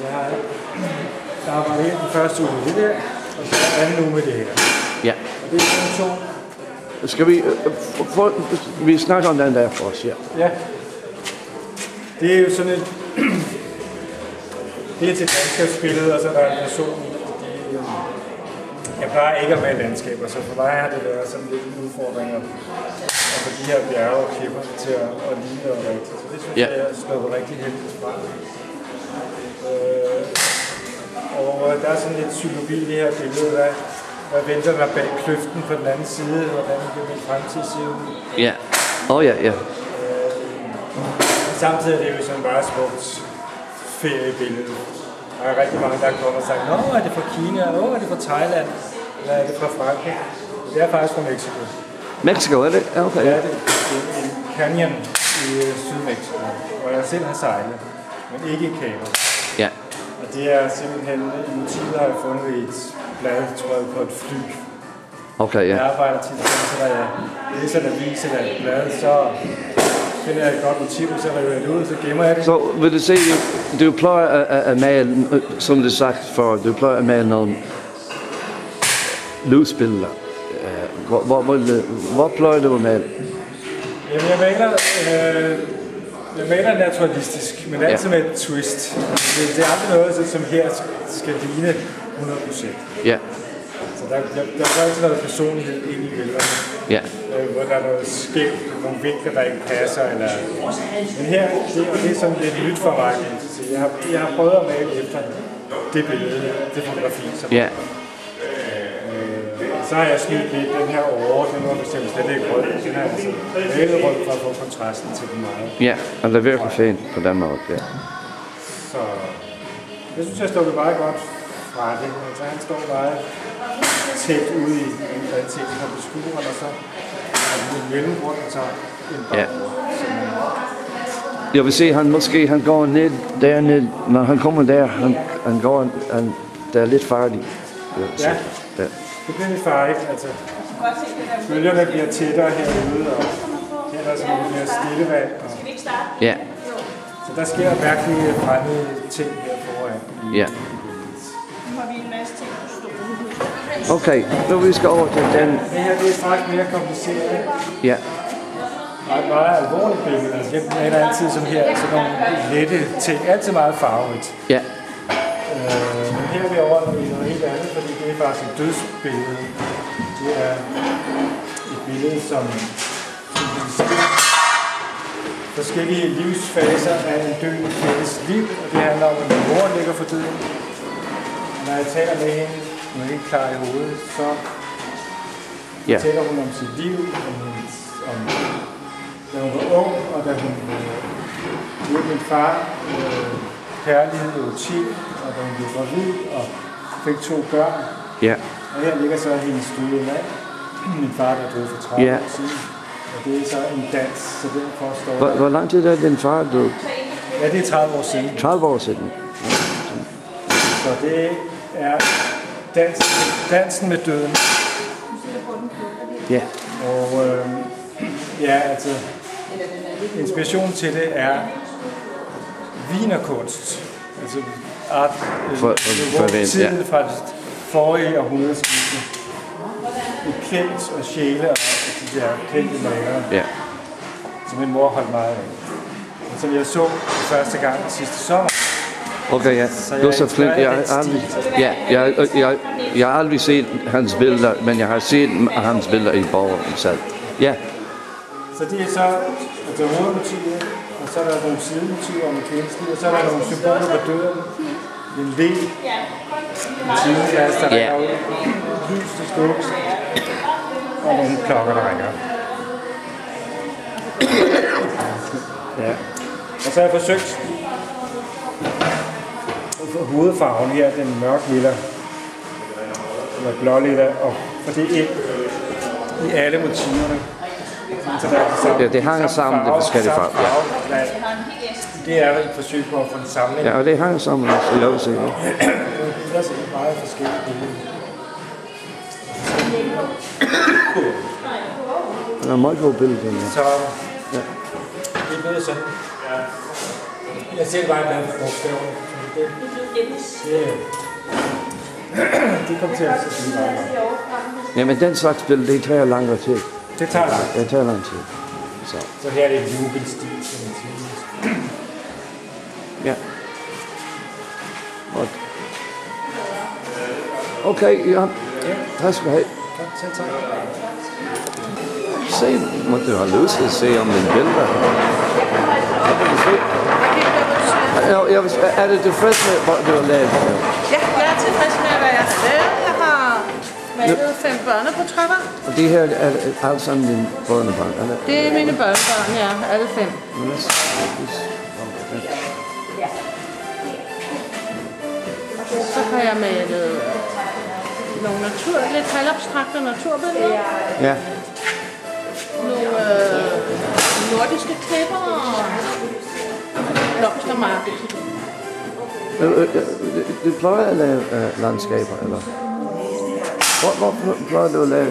Jeg har arbejdet helt den første uge med det her, og så anden uge med det her. Ja. Og det er sådan 2 Skal vi snakker om den der for os, ja. Ja. Det er jo sådan et... Det er til landskabsbilledet, og så der er en person. Jeg plejer ikke at male landskaber, så for mig har det været sådan lidt udfordringer at få de her bjerge og klipper til at ligne noget rigtigt. Så det synes jeg er sluppet rigtig heldigt fra. Og der er sådan lidt psykologi i det her billede. Hvad venter der bag kløften på den anden side? Hvordan vil min fremtid se ud? Ja. Ja. Samtidig er det jo sådan bare et smukt feriebillede. Der er rigtig mange, der kommer og siger, er det fra Kina? Er det fra Thailand? Eller er det fra Frankrig? Det er faktisk fra Mexico. Mexico, er det? Okay. Ja, det er en canyon i Sydmexico, hvor jeg selv har sejlet, men ikke i Cabo. Ja. Og det er simpelthen, i motivet har jeg fundet et blad, tror jeg, på et fly. Okay, ja. Jeg arbejder tit, så når jeg læser en avis eller et blad, så finder jeg et godt motiv, så river jeg det ud, så gemmer jeg det. Så vil du se, du plejer at male, som du sagt før, du plejer at male nogle lysbilleder. Hvor plejer du at male? Jamen, jeg maler naturalistisk, men altid med et twist. Det er aldrig noget, som her skal ligne 100%. Ja. Så der er altid noget personlighed ind i billederne. Ja. Hvor der er noget skævt, nogle vinkler, der ikke passer. Eller... Men her, det er sådan lidt nyt for mig. Jeg har prøvet at male efter det billede, det fotografi. Ja. Så har jeg smidt lidt den her over, den var bestemt slet ikke rød. Den har altså malet rød for at få kontrasten til den meget. Ja, og det er virkelig fint på den måde, ja. Så jeg synes, jeg står meget godt fra det. Altså, han står meget tæt ude i kvaliteten på beskueren, og så er det en mellemgrund, og så en baggrund. Jeg vil se, han går ned derned, når han kommer der, der er lidt farligt. Ja. Det bliver lidt farligt, altså. Bølgerne bliver tættere herude, og her er der sådan lidt mere stillevand. Ja. Så der sker virkelig fremmede ting her foran. Ja. Nu har vi en masse ting på stolen. Okay, nu vi skal over til den. Det her det er faktisk mere kompliceret. Ja. Og et meget alvorligt billede. Altså, jeg maler altid som her, sådan nogle lette ting. Altid meget farverigt. Ja. Men her er vi over i noget helt andet, fordi det er faktisk et dødsbillede. Det er et billede, som forskellige livsfaser af en døende kvindes liv, og det handler om, at min mor ligger for døden. Når jeg taler med hende, hun er ikke klar i hovedet, så fortæller hun om sit liv, om da hun var ung, og da hun mødte min far, kærlighed og erotik, og da hun blev gravid og fik 2 børn. Ja. Og her ligger så hendes døde mand, min far, der døde for 30 år siden. Og det er så en dans, så derfor står Hvor lang tid er din far død? Ja, det er 30 år siden. 30 år siden. Så det er dansen med døden. Ja. Og ja, altså inspiration til det er wienerkunst. Altså art, tiden fra det forrige århundredeskifte. Et Klimt og Scheele og de der kendte malere, som min mor holdt meget af. Og som jeg så første gang sidste sommer. Okay, ja. Du er så flink. Jeg har aldrig set hans billeder, men jeg har set hans billeder i borgen selv. Ja. Så det er så altså hovedmotivet, og så er der nogle sidemotiver om kvindens liv, og så er der nogle symboler på døden. En le, en tidligast, der ringer ud, lys til slukkes, og nogle klokker, der ringer. Ja. Og så har jeg forsøgt hovedfarven her, den mørk lilla, eller blå lilla, og det ind i alle motiverne. Ja, det hænger sammen, det forskellige farver. Ja. Det er et forsøg på at få en samling. Ja, og det hænger sammen, så jeg vil se det. Det er så meget forskellige billeder. Det er en meget god billede, den her. Så det bliver sådan. Jeg ser bare en anden bogstav. Det kommer til at se sådan meget. Ja, men den slags billede, det tager længere tid. Det tager lang tid. Det tager lang tid. Så her er det en jugendstil, kan man sige. Ja. Godt. Okay, ja. Tak skal du have. Selv tak. Se, må du have lyst til at se om mine billeder. Er du tilfreds med, hvad du har lavet? Ja, jeg er tilfreds med, hvad jeg har lavet. Jeg har malet 5 børneportrætter. Og det her er alle sammen dine børnebørn, eller? Det er mine børnebørn, ja. Alle 5. Så har jeg malet nogle lidt halvabstrakte naturbilleder. Ja. Nogle nordiske klipper og blomstermarked. Du plejer at lave landskaber, eller? Hvor plejer du at lave?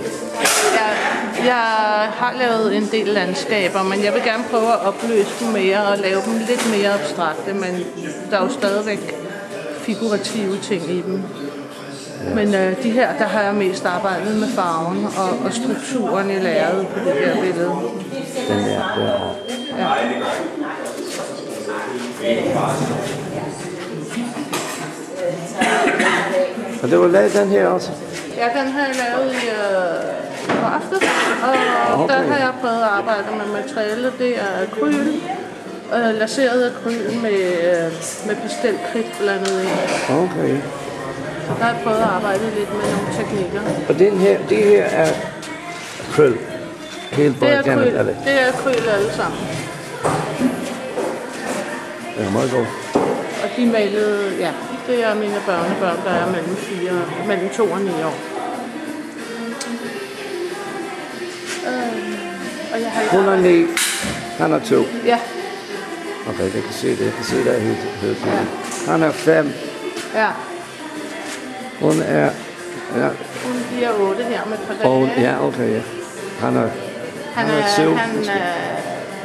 Jeg har lavet en del landskaber, men jeg vil gerne prøve at opløse dem mere og lave dem lidt mere abstrakte, men der er jo stadigvæk figurative ting i dem. Ja. Men de her, der har jeg mest arbejdet med farven og strukturen i lærredet på det her billede. Den er ja. Og du har lavet den her også? Ja, den har jeg lavet i aftes, og okay. Der har jeg prøvet at arbejde med materiale. Det er akryl, laseret akryl med pastelkridt blandet ind. Okay. Der har jeg prøvet at arbejde lidt med nogle teknikker. Og det her er akryl? Helt det er akryl, det er akryl alle sammen. Det er meget godt. Og de malede, ja, det er mine børnebørn, der er mellem 2 og 9 år. Og jeg har 109, han er 2. Ja. Okay, jeg kan se det. Jeg kan se det helt tydeligt. Ja. Han er 5. Ja. Hun er... Ja. Hun bliver 8 her med et par dage. Ja, okay, ja. Han er 7.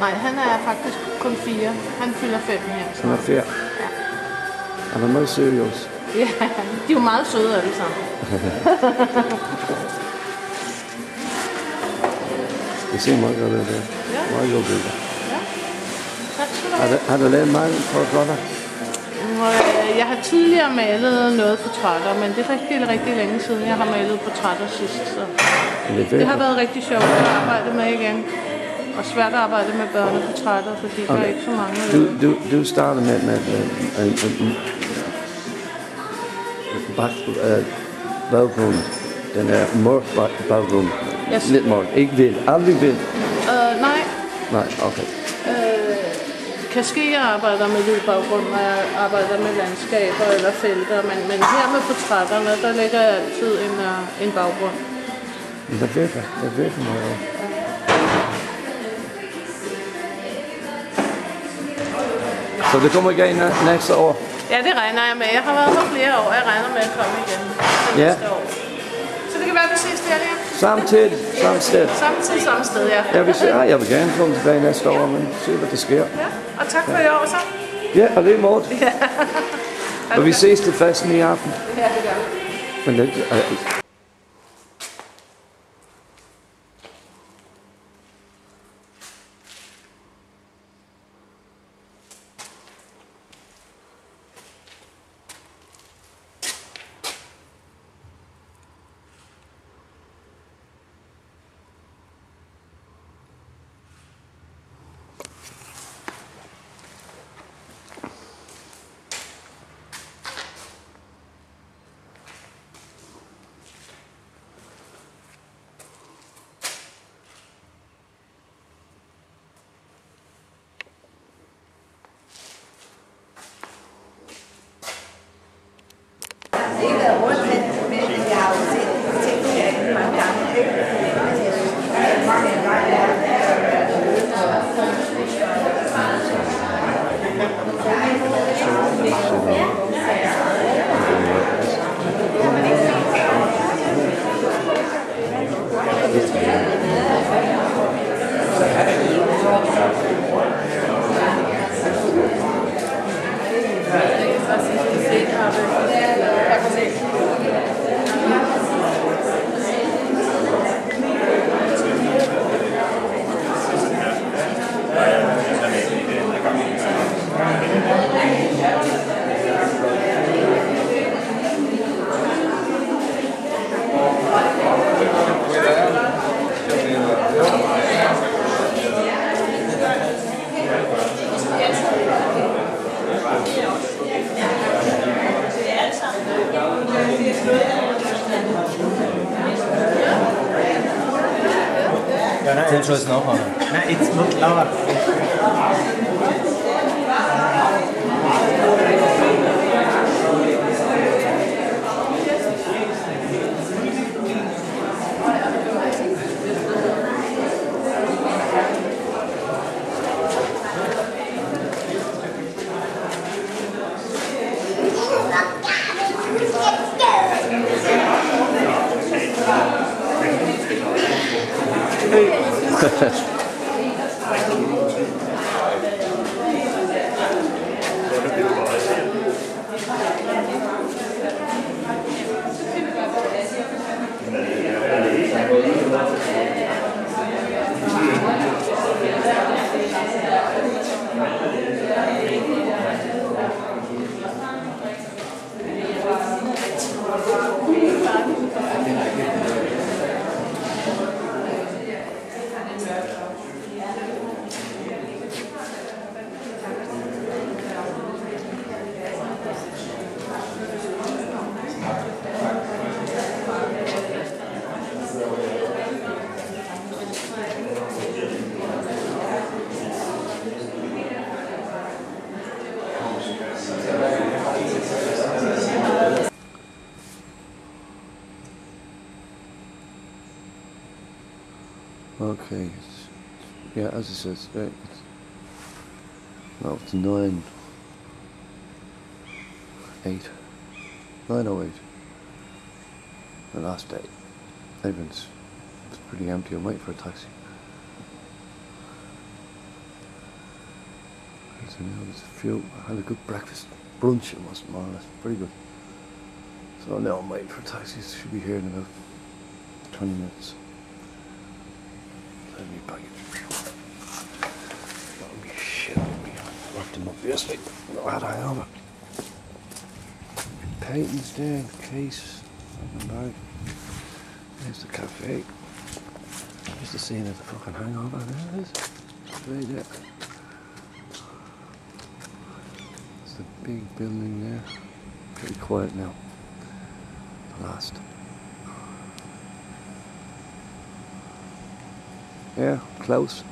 Nej, han er faktisk kun 4. Han fylder 5 her. Så. Han er 4. Ja. Han er meget sød også. Ja, de er jo meget søde alle sammen. Det ser meget godt ud der. Ja. Meget godt billeder. Ja. Tak skal du have. Har du lavet mange portrætter? Jeg har tidligere malet noget portrætter, men det er rigtig længe siden, jeg har malet portrætter sidst. Så. Det har været rigtig sjovt at arbejde med igen. Og svært at arbejde med børneportrætter, fordi der er ikke så mange. Du starter med baggrund. Den er mørk baggrund. Yes. Lidt mørk. Ikke vild. Aldrig vild. Nej. Nej, okay. Kanskje jeg arbejder med hvid baggrund, når jeg arbejder med landskaber eller felter, men her med portrætterne, der lægger jeg altid en baggrund. Det virker meget. Så det kommer igen næste år? Ja, det regner jeg med. Jeg har været her flere år, jeg regner med at komme igen næste år. Så det kan være, at vi ses der lige. Samtidig, samme sted. Samtidig, samme sted, ja. Jeg vil gerne komme tilbage næste år, men se hvad det sker. Ja, og tak for i år så. Ja, og lige måde. Ja. Og vi ses til festen i aften. Ja, det gør vi. Men det, tell you it's not on. No, it's not lower. Okay, yeah, as I said, it's 9:08. 9:08. The last day. It's pretty empty. I'm waiting for a taxi. So now there's a few. I had a good breakfast. Brunch it was, more or less. Pretty good. So now I'm waiting for a taxi. It should be here in about 20 minutes. Let me baggage. That'll be shit. I wrapped them up yesterday. No, I had a hangover. Paintings there, the case, the bag. There's the cafe. Just the scene of the fucking hangover. There it is. Right there. It's the big building there. Pretty quiet now. The last. Yeah, close.